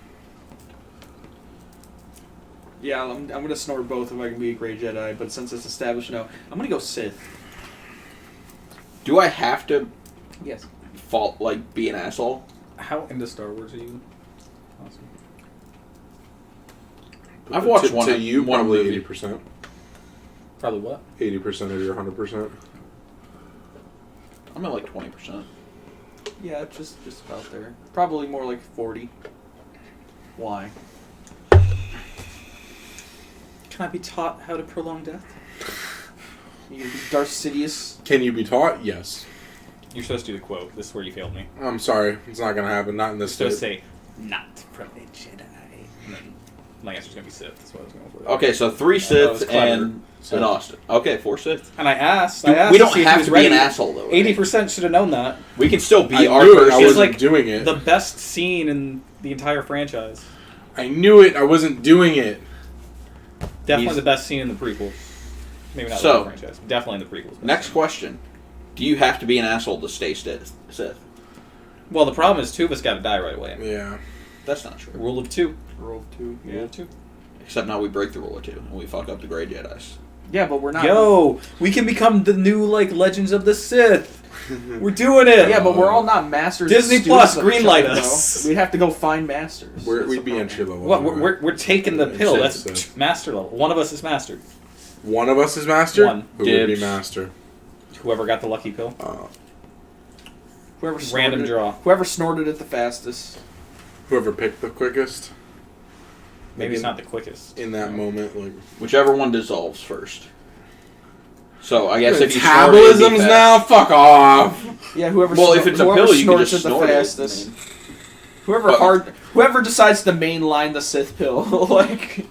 S4: Yeah, I'm gonna snort both if I can be a Grey Jedi, but since it's established, no. I'm gonna go Sith.
S2: Do I have to
S4: Yes.
S2: be an asshole?
S1: How into Star Wars are you? Awesome.
S2: I've watched
S3: to,
S2: one.
S3: To you,
S2: one
S3: probably
S2: movie.
S3: 80%.
S1: Probably what?
S3: 80% of your 100%.
S2: I'm at like 20%.
S4: Yeah, just about there. Probably more like 40. Why?
S1: Can I be taught how to prolong death?
S4: You gonna be Darth Sidious?
S3: Can you be taught? Yes.
S1: You're supposed to do the quote. This is where you failed me.
S3: I'm sorry. It's not going to happen. Not in
S1: You're
S3: this
S1: supposed to
S3: state.
S1: say, not from a Jedi. And then my answer's going to be Sith. That's what I was going for.
S2: Okay, so 3
S1: that was
S2: Sith
S1: clever.
S2: and Austin. Okay, 4 Sith.
S1: And I asked.
S2: We
S1: to
S2: don't
S1: see if he
S2: have
S1: was
S2: to
S1: ready.
S2: be an asshole, though.
S1: 80% should have known that.
S2: We can still be
S3: I
S2: our
S3: knew it. I
S2: person.
S1: It's
S3: wasn't
S1: like
S3: doing it.
S1: The best scene in the entire franchise.
S3: I knew it. I wasn't doing it.
S1: Definitely
S2: He's-
S1: the best scene in the prequels. Maybe not
S2: So,
S1: the whole franchise. Definitely in the prequels.
S2: Next question. Do you have to be an asshole to stay Sith?
S1: Well, the problem is 2 of us got to die right away.
S3: Yeah.
S2: That's not true.
S1: Rule of 2.
S4: Rule 2.
S1: Rule of 2.
S2: Except now we break the rule of 2 and we fuck up the Grey Jedis.
S4: Yeah, but we're not.
S1: Yo, we can become the new Legends of the Sith. We're doing it.
S4: Yeah, but we're all not masters.
S1: Disney
S4: and
S1: Plus,
S4: students of
S1: greenlight
S4: each other,
S1: us.
S4: though. We'd have to go find masters. That's
S3: We'd
S4: the
S3: be
S4: problem.
S3: entry level.
S1: What? We're taking the pill.
S3: Sith,
S1: That's
S3: Sith.
S1: master level. One of us is master.
S3: One of us is master?
S1: One.
S3: Who would be
S2: Dibs.
S3: master?
S1: Whoever got the lucky pill.
S4: Whoever
S1: Random
S4: snorted
S1: draw.
S4: Whoever snorted it the fastest.
S3: Whoever picked the quickest
S1: Maybe it's not the quickest.
S3: in that moment. Like
S2: Whichever one dissolves first. So I guess if you snort it, it'd be
S3: metabolisms
S2: fast.
S3: now? Fuck off!
S4: Yeah, whoever.
S2: Well, if it's a
S4: whoever
S2: pill, you can
S4: snorts
S2: just
S4: it the
S2: snort
S4: fastest.
S2: it.
S4: Whoever whoever decides to mainline the Sith pill, like.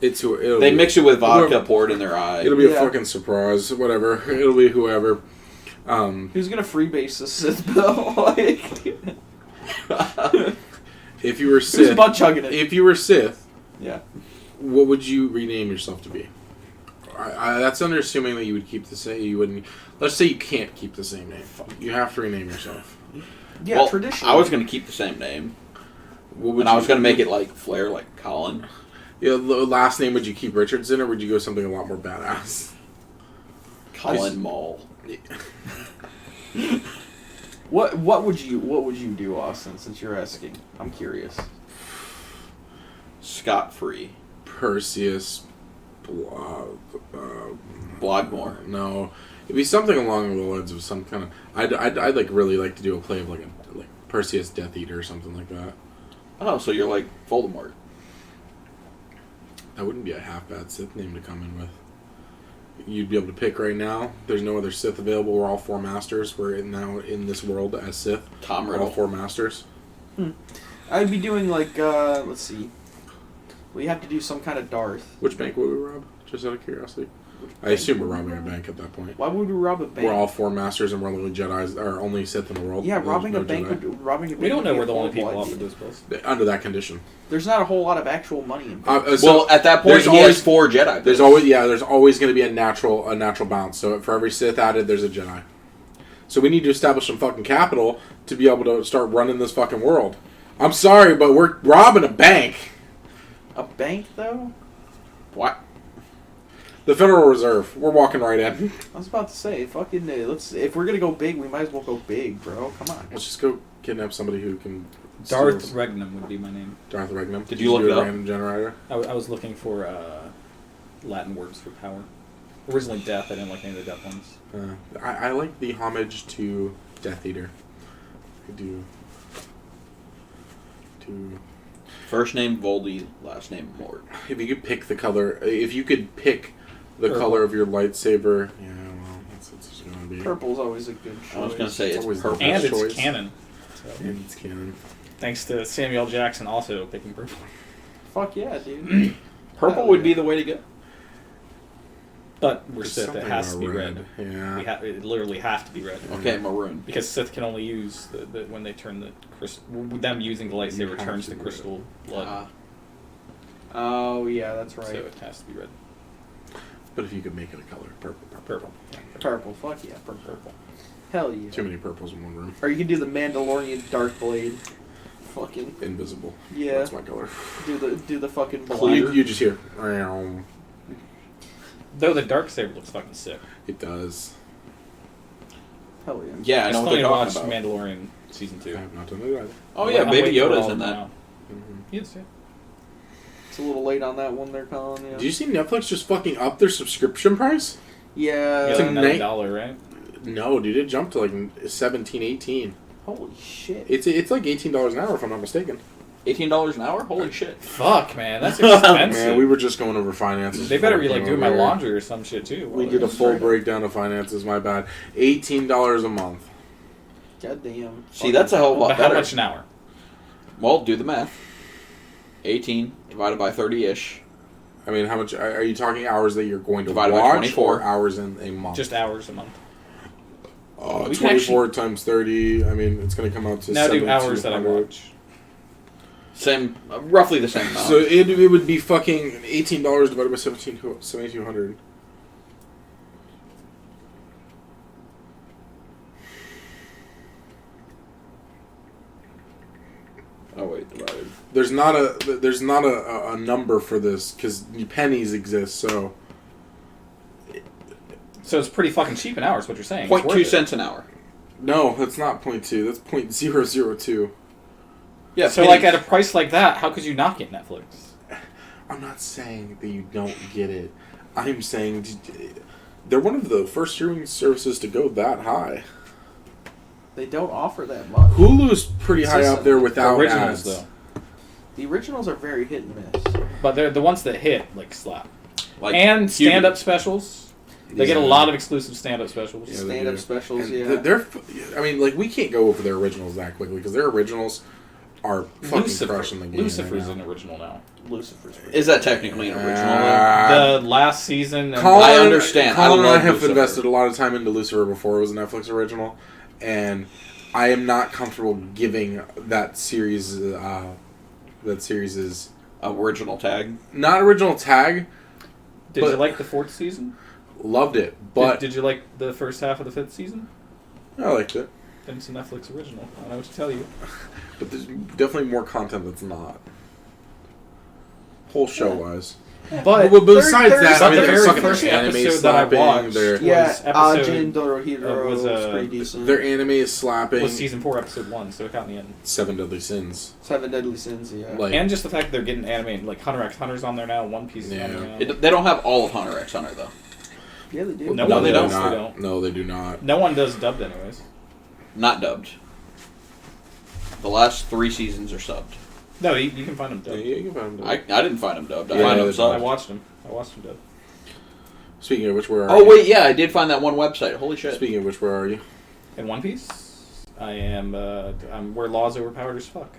S3: It'll
S2: They
S3: be,
S2: mix it with vodka,
S3: whoever-
S2: pour it in their eye.
S3: It'll be a
S4: Yeah.
S3: fucking surprise. Whatever. It'll be whoever.
S4: Who's gonna freebase the Sith pill? Like.
S3: If you were
S4: Who's
S3: Sith,
S4: butt chugging it?
S3: if you were Sith,
S4: Yeah.
S3: what would you rename yourself to be? That's under assuming that you would keep the same. You wouldn't. Let's say you can't keep the same name. You have to rename yourself.
S4: Yeah,
S2: well,
S4: traditionally.
S2: I was going to keep the same name.
S3: What would
S2: And I was
S3: you-
S2: going to make it like Flair, like Collin.
S3: Yeah, the last name, would you keep Richardson, or would you go something a lot more badass?
S2: Collin Mall.
S4: What would you do, Austin? Since you're asking, I'm curious.
S2: Scot-free.
S3: Perseus.
S2: Blogmore.
S3: No, it'd be something along the lines of some kind of. I'd like really like to do a play of like Perseus Death Eater or something like that.
S2: Oh, so you're like Voldemort.
S3: That wouldn't be a half bad Sith name to come in with. You'd be able to pick right now. There's no other Sith available. We're all 4 masters. We're now in this world as Sith.
S2: Tom
S3: We're all
S2: Riddle.
S3: 4 masters.
S4: I'd be doing like let's see. We have to do some kind of Darth.
S3: Which bank would we rob? Just out of curiosity. I assume we're robbing a bank at that point.
S4: Why would we rob a bank?
S3: We're all 4 masters and we're only Jedi's, or only Sith in the world.
S4: Yeah,
S3: There's
S4: robbing
S3: no
S4: a bank.
S3: Jedi.
S1: We don't know
S4: would
S1: we're
S4: be
S1: the
S4: a
S1: only people
S4: horrible
S1: offered
S4: idea.
S1: those pills.
S3: Under that condition.
S4: There's not a whole lot of actual money in.
S3: So
S2: Well, at that point,
S3: there's
S2: he has
S3: always-
S2: 4 Jedi.
S3: there's always going to be a natural bounce. So for every Sith added, there's a Jedi. So we need to establish some fucking capital to be able to start running this fucking world. I'm sorry, but we're robbing a bank.
S4: A bank, though?
S2: What?
S3: The Federal Reserve. We're walking right in.
S4: I was about to say, fucking. Let's. If we're gonna go big, we might as well go big, bro. Come on.
S3: Let's just go kidnap somebody who can.
S1: Darth
S3: steal-
S1: Regnum would be my name.
S3: Darth Regnum.
S2: Did you look
S3: do
S2: it
S3: a
S2: up?
S3: random generator?
S1: I was looking for Latin words for power. Originally death. I didn't like any of the death ones.
S3: I like the homage to Death Eater. I do.
S2: First name Voldy, last name Mort.
S3: If you could pick the color, if you could pick the
S1: Purple.
S3: color of your lightsaber, yeah, well, that's what it's going to be.
S4: Purple's always a good choice.
S2: I was going to say it's
S3: always the
S2: purple.
S1: And it's
S3: choice.
S1: canon. So,
S3: And it's canon.
S1: thanks to Samuel Jackson also picking purple.
S4: Fuck yeah, dude.
S2: Purple would be the way to go.
S1: But we're
S3: There's
S1: Sith. It
S3: something
S1: has to
S3: about
S1: be red.
S3: Yeah.
S1: It literally have to be red.
S2: Okay, maroon.
S1: Because Sith can only use the when they turn the crystal. Them using the
S3: You
S1: lightsaber
S3: have
S1: turns
S3: to
S1: the
S3: be
S1: crystal blood.
S4: Oh yeah, that's right.
S1: So it has to be red.
S3: But if you could make it a color, purple.
S1: Purple.
S4: Purple. Fuck yeah, purple. Hell yeah.
S3: Too many purples in one room.
S4: Or you can do the Mandalorian Dark Blade. Fucking
S3: Invisible.
S4: yeah.
S3: That's my color.
S4: Do the fucking
S3: You,
S4: blade.
S3: you just hear.
S1: Though the dark saber looks fucking sick.
S3: It does.
S4: Hell yeah.
S2: Yeah, I know
S1: still
S2: what
S1: need
S2: they're
S1: to watch
S2: talking about.
S1: Mandalorian season 2.
S3: I have not done it either.
S2: Oh yeah,
S1: I'm
S2: Baby
S1: waiting for
S2: Yoda's
S1: all
S2: in
S1: of them
S2: that.
S1: now. Yes, yeah.
S4: It's a little late on that one. They're calling. Yeah.
S3: Did you see Netflix just fucking up their subscription price?
S4: Yeah.
S1: It's
S3: a
S1: like another
S3: night-
S1: $1, right?
S3: No, dude, it jumped to like 17, 18.
S4: Holy shit.
S3: It's like $18 an hour if I'm not mistaken.
S2: $18 an hour? Holy shit.
S1: Fuck, man, that's expensive.
S3: Man, we were just going over finances.
S1: They better be
S3: before
S1: like
S3: we
S1: doing
S3: came
S1: my
S3: over here.
S1: laundry or some shit too.
S3: We did a full breakdown of finances. My bad. $18 a month.
S4: Goddamn.
S2: See, that's a hell of a lot
S1: But how
S2: better.
S1: much an hour?
S2: Well, do the math. 18 divided by 30-ish.
S3: I mean, how much are you talking hours that you're going to
S2: Divided by
S3: watch
S2: 24.
S3: or hours in a month?
S1: Just hours a month. We can
S3: 24 times 30. I mean, it's going to come out to
S1: Now do hours that I
S3: 7,200.
S1: watch.
S2: Same, roughly the same amount.
S3: So it would be fucking $18 divided by 7,200.
S2: Oh wait, divided.
S3: There's not a number for this because pennies exist. So
S1: So it's pretty fucking cheap in hours. What you're saying?
S2: 0.2 cents an hour.
S3: no, that's not 0.2. That's 0.002.
S2: Yeah.
S1: So like at a price like that, how could you not get Netflix?
S3: I'm not saying that you don't get it. I'm saying they're one of the first streaming services to go that high.
S4: They don't offer that much.
S3: Hulu's pretty high up there without
S1: Originals
S3: ads.
S1: though,
S4: The originals are very hit and miss.
S1: but they're the ones that hit like slap.
S2: like
S1: And stand-up specials. They get a
S3: Yeah.
S1: lot of exclusive stand-up specials.
S3: Yeah, they
S4: Stand-up
S3: do.
S4: specials,
S3: And
S4: yeah.
S3: They're, I mean, like, we can't go over their originals that quickly because their originals are fucking crushing the game.
S1: Lucifer's
S3: right
S1: an
S3: now.
S1: original now.
S4: Lucifer's
S2: Is that technically an original?
S1: The last season. And
S3: Colin,
S2: I understand.
S3: Colin
S2: I
S3: and I
S2: love
S3: have
S2: Lucifer.
S3: invested a lot of time into Lucifer before it was a Netflix original, and I am not comfortable giving that series is
S2: Original tag.
S3: not original tag.
S1: did
S3: but-
S1: you like the 4th season?
S3: Loved it, but
S1: Did you like the first half of the 5th season?
S3: I liked it.
S1: Then it's a Netflix original. I don't know what to tell you.
S3: But there's definitely more content that's not. Whole show wise.
S1: But
S3: But besides
S4: there's-
S3: that, I
S1: but
S3: mean,
S1: the
S3: there's
S1: very
S3: fucking
S1: first
S3: anime
S1: episode that I
S3: slapping.
S1: watched
S3: Their,
S4: Yeah,
S1: was episode-
S4: Ajin Dorohiro
S1: was,
S4: was pretty decent.
S3: their anime is slapping.
S1: was season 4, episode 1, so it got me in.
S3: 7 Deadly Sins.
S4: 7 Deadly Sins, yeah.
S3: Like,
S1: And just the fact that they're getting anime, like Hunter x Hunter's on there now, One Piece is
S3: Yeah.
S1: on there now.
S2: They don't have all of Hunter x Hunter though.
S4: Yeah, they do.
S1: No,
S2: No,
S1: they
S2: they
S1: don't.
S3: not.
S1: They don't.
S3: No, they do not.
S1: No one does dubbed anyways.
S2: Not dubbed. The last 3 seasons are subbed.
S1: No, you can find them
S3: Yeah,
S1: dubbed.
S3: you can find them.
S2: I didn't find them dubbed. I
S3: Yeah,
S2: find them
S3: they-
S1: I
S2: subbed.
S1: watched them. I watched them dubbed.
S3: Speaking of which, where are
S2: Oh
S3: you?
S2: wait, yeah, I did find that one website. Holy shit!
S3: Speaking of which, where are you?
S1: In One Piece, I'm where law's overpowered as fuck.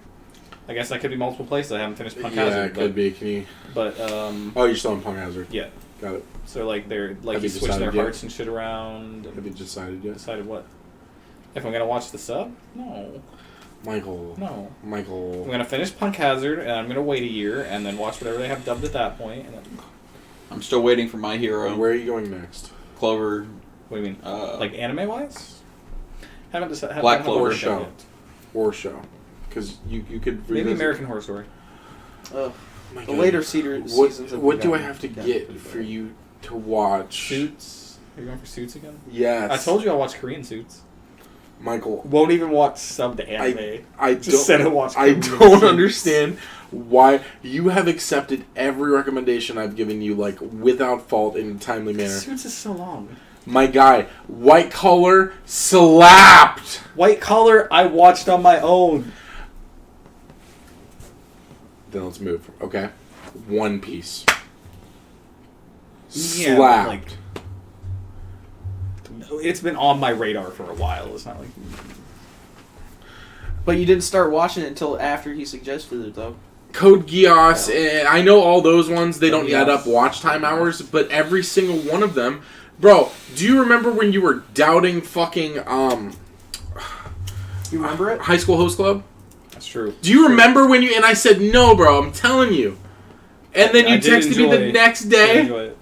S1: I guess that could be multiple places. I haven't finished Punk
S3: Yeah,
S1: Hazard,
S3: it could be. Can you?
S1: but
S3: Oh, you're still in Punk Hazard.
S1: yeah.
S3: Got it.
S1: So like they're like
S3: Have
S1: you
S3: you
S1: switch their
S3: decided yet?
S1: hearts and shit around.
S3: Have you decided yet?
S1: Decided what? If I'm gonna watch the sub? No,
S3: Michael.
S1: no. I'm
S3: Michael.
S1: gonna finish Punk Hazard and I'm gonna wait a year and then watch whatever they have dubbed at that point. And then,
S2: I'm still waiting for My Hero.
S3: Where are you going next?
S2: Clover.
S1: what do you mean? Like anime wise? Haven't decided.
S2: Black
S1: haven't
S2: Clover
S1: worked out
S3: show.
S1: yet.
S3: Or show? Because you could
S1: Maybe
S3: revisit-
S1: American Horror Story.
S4: Ugh.
S3: My
S4: The
S3: God.
S4: later seasons.
S3: What do I have to get for you to watch?
S1: Suits. Are you going for Suits again?
S3: Yes.
S1: I told you I'll watch Korean Suits.
S3: Michael.
S1: Won't even watch subbed anime.
S3: I
S1: Just
S3: don't.
S1: said I watch
S3: I
S1: Korean
S3: don't
S1: Suits.
S3: understand why you have accepted every recommendation I've given you, like without fault in a timely manner.
S1: Suits is so long.
S3: My guy, White Collar slapped.
S1: White Collar, I watched on my own.
S3: Then let's move. Okay, One Piece
S1: Yeah,
S3: slapped.
S1: like, it's been on my radar for a while. It's not like
S4: But you didn't start watching it until after he suggested it, though.
S3: Code Geass, and I know all those ones, they don't
S1: Code
S3: add
S1: Geass.
S3: up watch time hours, but every single one of them. Bro, do you remember when you were doubting fucking
S4: You remember it?
S3: High School Host Club?
S1: that's true.
S3: Do you remember when you, and I said, no, bro, I'm telling you. And then you
S1: I did
S3: texted me the
S1: enjoy-
S3: next
S1: did
S3: day.
S1: enjoy it.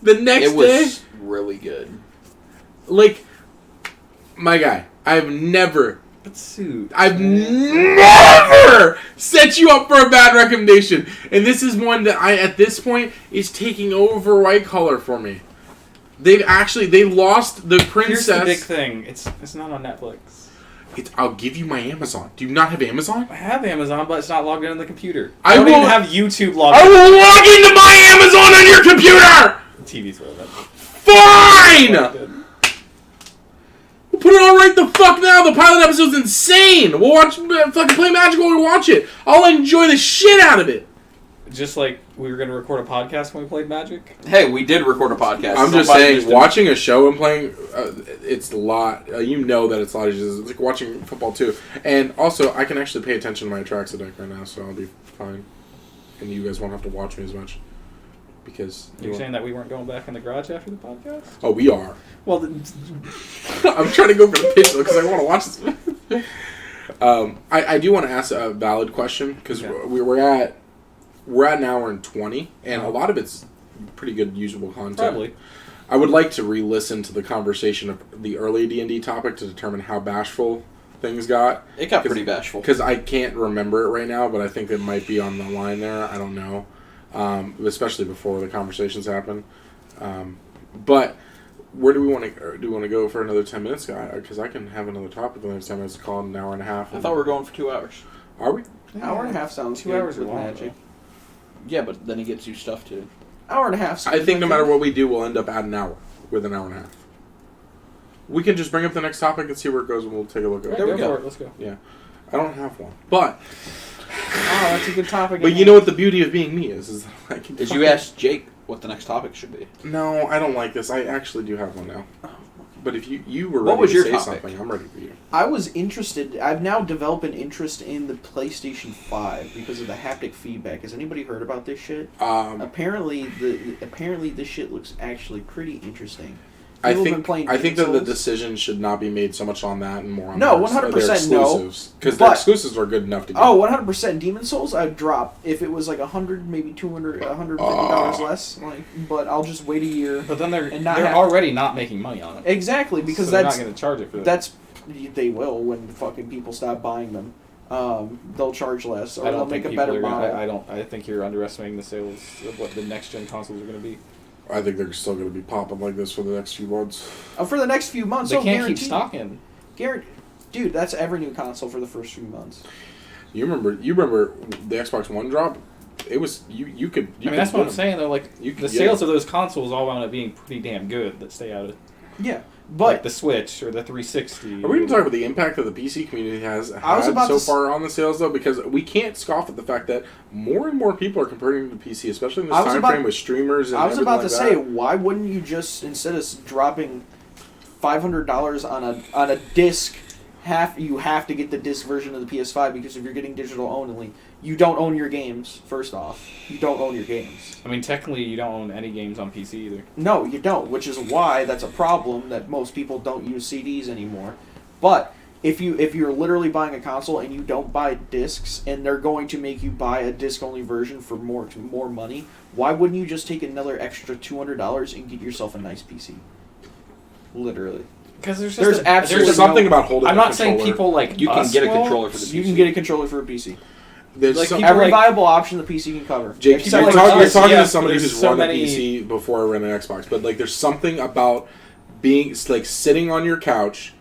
S3: The next
S2: It was
S3: day.
S2: really good.
S3: Like, my guy, I've never
S1: But Suits.
S3: I've never set you up for a bad recommendation. And this is one that at this point, is taking over White Collar for me. They lost the
S1: Here's
S3: princess.
S1: the big thing. It's not on Netflix.
S3: I'll give you my Amazon. Do you not have Amazon?
S1: I have Amazon, but it's not logged in on the computer.
S3: I
S1: I don't even
S3: will-
S1: have YouTube logged
S3: I
S1: in.
S3: will log into my Amazon on your computer!
S1: The TV's well done.
S3: Fine! We'll put it on right the fuck now. The pilot episode's insane. We'll watch, fucking play Magic while we watch it. I'll enjoy the shit out of it.
S1: Just like we were going to record a podcast when we played Magic.
S2: Hey, we did record a podcast.
S3: I'm just saying, watching a show and playing, it's a lot. You know that it's a lot easier. It's like watching football too. And also, I can actually pay attention to my tracks deck right now, so I'll be fine. And you guys won't have to watch me as much. Because
S1: You're saying that we weren't going back in the garage after the podcast?
S3: Oh, we are.
S4: Well,
S3: I'm trying to go for the pitch because I want to watch this. I do want to ask a valid question because we're at an hour and 20, and a lot of it's pretty good usable content.
S1: Probably.
S3: I would like to re-listen to the conversation of the early D&D topic to determine how bashful things got.
S2: It got pretty bashful.
S3: Because I can't remember it right now, but I think it might be on the line there. I don't know. Especially before the conversations happen. But where do we want to go for another 10 minutes, guy? Because I can have another topic the next 10 minutes. Call it an hour and a half.
S2: I thought we were going for 2 hours.
S3: Are we?
S4: Hour and a half sounds
S1: 2
S4: good
S1: hours
S4: with
S1: are long,
S4: Magic.
S2: Yeah, but then he gets you stuff too.
S4: Hour and a half.
S3: I think no matter what we do, we'll end up at an hour with an hour and a half. We can just bring up the next topic and see where it goes, and we'll take a look at it.
S1: There we
S2: we
S1: go.
S2: go.
S1: For it. Let's go.
S3: Yeah. I don't have one. But
S4: that's a good topic.
S3: you know what the beauty of being me is that I can
S2: Did you ask Jake what the next topic should be?
S3: No, I don't like this. I actually do have one now. But if you were
S2: What
S3: ready
S2: was
S3: to
S2: your
S3: say
S2: topic?
S3: something, I'm ready for you.
S4: I was interested. I've now developed an interest in the PlayStation 5 because of the haptic feedback. Has anybody heard about this shit? Apparently this shit looks actually pretty interesting.
S3: I
S4: People have been playing
S3: think
S4: Demon
S3: that the
S4: Souls.
S3: decision should not be made so much on that and more on
S4: No,
S3: their
S4: 100% no.
S3: exclusives. Because
S4: But-
S3: their exclusives are good enough to get.
S4: Oh, 100%. Demon Souls, I'd drop if it was like $100, maybe $200, $150 less. But I'll just wait a year.
S1: But then they're
S4: And not have-
S1: already not making money on it.
S4: Exactly, because
S1: so they're
S4: that's
S1: not going to charge it for that.
S4: that's they will when fucking people stop buying them. They'll charge less, or
S1: I
S4: they'll
S1: don't
S4: make
S1: think
S4: a
S1: people
S4: better
S1: are gonna,
S4: model.
S1: I think you're underestimating the sales of what the next gen consoles are going to be.
S3: I think they're still going to be popping like this for the next few months.
S4: For the next few months,
S1: They
S4: oh,
S1: can't
S4: guaranteed.
S1: keep stocking.
S4: Dude, that's every new console for the first few months.
S3: You remember the Xbox One drop? It was you could.
S1: I mean, that's what I'm saying though. Like
S3: You
S1: the
S3: could-
S1: sales of those consoles all wound up being pretty damn good. That stay out of
S4: Yeah,
S1: like
S4: but
S1: the Switch or the 360.
S3: Are we going to talk about the impact that the PC community has
S4: I was
S3: had
S4: about
S3: so
S4: to
S3: far on the sales, though? Because we can't scoff at the fact that more and more people are converting to PC, especially in this
S4: I was
S3: time
S4: about-
S3: frame with streamers and
S4: I was
S3: everything
S4: about to
S3: like
S4: say,
S3: that.
S4: why wouldn't you just, instead of dropping $500 on a disc, you have to get the disc version of the PS5 because if you're getting digital only, you don't own your games. First off, you don't own your games.
S1: I mean, technically, you don't own any games on PC either.
S4: No, you don't, which is why that's a problem that most people don't use CDs anymore. But if you're literally buying a console and you don't buy discs and they're going to make you buy a disc only version for more money, why wouldn't you just take another extra $200 and get yourself a nice PC? Literally.
S1: Because there's
S4: absolutely
S3: There's something about holding
S1: I'm
S3: a
S1: not saying
S3: controller.
S1: people like
S2: You can
S1: us
S2: get a
S1: will.
S2: controller for the PC.
S4: You can get a controller for a PC.
S3: There's
S1: like
S3: some,
S1: people
S4: Every
S1: like-
S4: viable option the PC can cover.
S3: Jake,
S4: Except
S3: you're
S4: like
S3: talking
S4: us.
S3: to
S1: yeah,
S3: somebody
S1: there's
S3: who's
S1: so
S3: run
S1: many-
S3: a PC before I ran an Xbox, but like there's something about being like sitting on your couch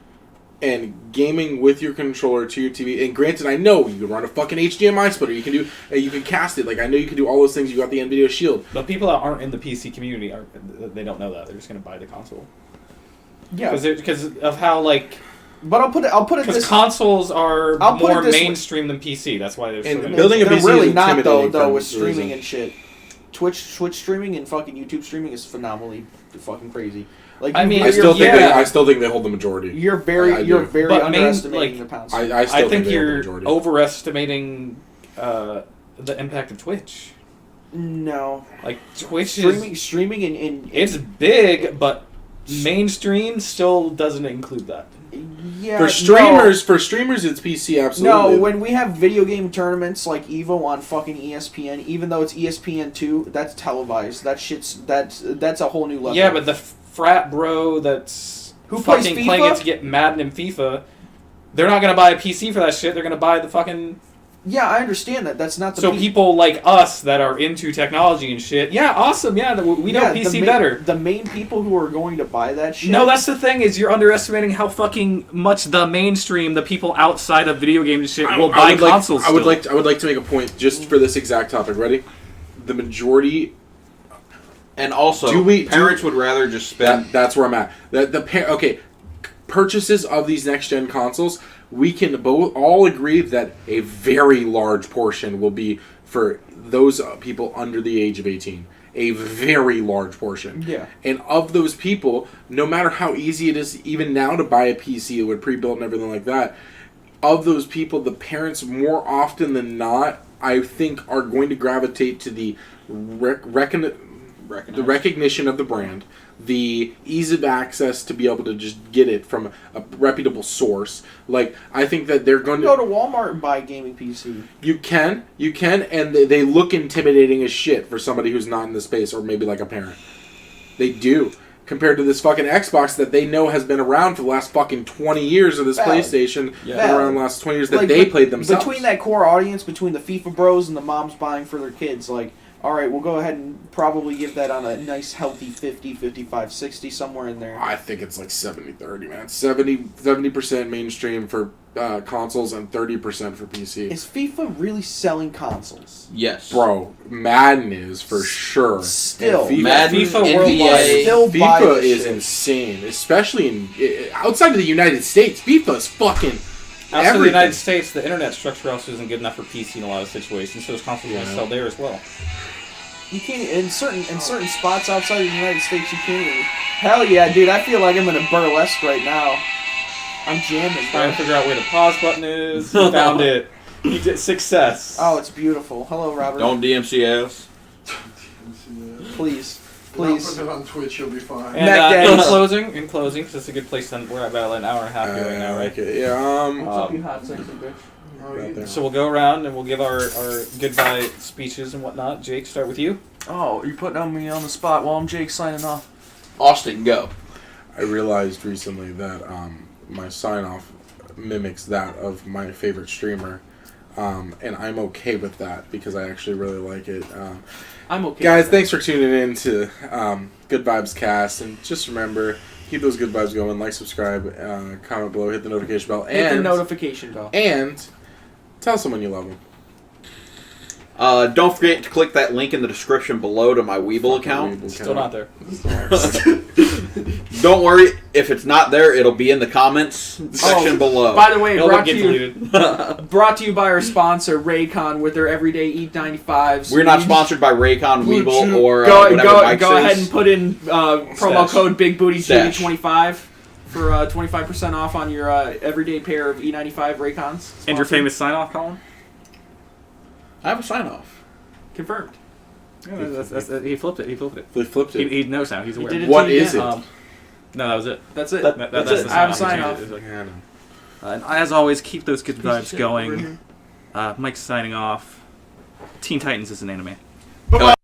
S3: and gaming with your controller to your TV. And granted, I know you can run a fucking HDMI splitter. You can cast it. Like I know you can do all those things. You got the NVIDIA Shield.
S1: But people that aren't in the PC community they don't know that. They're just going to buy the console.
S4: Yeah,
S1: Because of how like
S4: but I'll put it
S1: because
S4: this.
S1: consoles are
S4: I'll put it
S1: more
S4: this way.
S1: mainstream than PC. That's why there's so
S3: And
S1: many.
S3: building a
S4: They're
S3: PC
S4: really
S3: is
S4: not
S3: intimidating
S4: though
S3: for
S4: with
S3: some
S4: streaming
S3: reason.
S4: and shit. Twitch streaming and fucking YouTube streaming is phenomenally fucking crazy. Like
S1: I mean,
S3: I still think
S1: yeah.
S3: I still think they hold the majority.
S4: you're
S3: I
S4: very
S3: do.
S4: very
S1: But main,
S4: underestimating
S1: like,
S4: the pounds.
S3: I still
S1: I think
S3: they hold the
S1: you're
S3: majority.
S1: overestimating the impact of Twitch.
S4: No,
S1: Like Twitch is
S4: streaming and
S1: it's big, but mainstream still doesn't include that.
S4: yeah.
S3: For streamers, it's PC absolutely.
S4: No, when we have video game tournaments like Evo on fucking ESPN, even though it's ESPN2, that's televised. That's a whole new level.
S1: Yeah, but the frat bro that's
S4: Who plays
S1: fucking playing
S4: FIFA?
S1: it to get Madden and FIFA, they're not gonna buy a PC for that shit. They're gonna buy the fucking.
S4: yeah, I understand that. That's not the
S1: So people like us that are into technology and shit, yeah, awesome, yeah, we know PC better.
S4: The main people who are going to buy that shit.
S1: No, that's the thing is you're underestimating how fucking much the mainstream, the people outside of video games and shit, will buy consoles.
S3: I would like to make a point just for this exact topic. Ready? The majority.
S2: And also, parents would rather just spend.
S3: That's where I'm at. Purchases of these next gen consoles, we can both all agree that a very large portion will be for those people under the age of 18. A very large portion.
S4: Yeah.
S3: And of those people, no matter how easy it is even now to buy a PC with pre-built and everything like that, of those people, the parents more often than not, I think, are going to gravitate to the recognition of the brand, the ease of access to be able to just get it from a reputable source. Like, I think that they're going to
S4: go to Walmart and buy a gaming PC.
S3: You can, and they look intimidating as shit for somebody who's not in the space, or maybe like a parent. They do. Compared to this fucking Xbox that they know has been around for the last fucking 20 years, or this PlayStation been around the last 20 years that they played themselves.
S4: Between that core audience, between the FIFA bros and the moms buying for their kids, like, all right, we'll go ahead and probably give that on a nice, healthy 50, 55, 60, somewhere in there.
S3: I think it's like 70-30, man. 70% mainstream for consoles and 30% for PC.
S4: Is FIFA really selling consoles?
S2: Yes.
S3: Bro, Madden is for sure.
S4: Still.
S2: FIFA
S3: worldwide.
S4: Still
S3: FIFA is insane. Especially outside of the United States. FIFA is fucking...
S1: Outside of the United States, the internet structure also isn't good enough for PC in a lot of situations, so those consoles are going to sell there as well.
S4: You can't in certain spots outside of the United States. You can't even. Hell yeah, dude! I feel like I'm in a burlesque right now. I'm jamming.
S1: Trying to figure out where the pause button is. You found it. You did success.
S4: Oh, it's beautiful. Hello, Robert.
S2: Don't DMCA us.
S4: Please.
S5: Put it on Twitch, you'll be fine.
S1: And in closing, because it's a good place. We're about an hour and a half here right now, right?
S3: Okay, yeah.
S4: What's up, you hot sexy bitch?
S1: So we'll go around and we'll give our goodbye speeches and whatnot. Jake, start with you.
S4: Oh, you're putting me on the spot while I'm Jake signing off.
S2: Austin, go.
S3: I realized recently that my sign-off mimics that of my favorite streamer, and I'm okay with that because I actually really like it.
S4: I'm okay.
S3: Guys, thanks for tuning in to Good Vibes Cast, and just remember, keep those good vibes going. Like, subscribe, comment below, hit the notification bell,
S4: hit the notification bell,
S3: and tell someone you love them.
S2: Don't forget to click that link in the description below to my Weeble account.
S1: Still not there.
S2: Don't worry, if it's not there, it'll be in the comments section below.
S4: By the way, brought to you by our sponsor, Raycon, with their everyday E95s.
S2: We're not sponsored by Raycon, Weeble, or
S4: go
S2: Mike's
S4: ahead and put in promo code BigBootyJB25 for 25% off on your everyday pair of E95 Raycons.
S1: And your famous sign-off, Collin?
S2: I have a sign-off.
S4: Confirmed.
S1: Yeah, he flipped it. He
S3: flipped it.
S1: He knows now. He's aware.
S3: What is it?
S1: No, that was it.
S4: That's it.
S1: That's
S4: it.
S1: the
S4: I have a
S1: sign-off.
S4: sign-off.
S1: And as always, keep those good vibes going. Mike's signing off. Teen Titans is an anime.
S2: Bye-bye.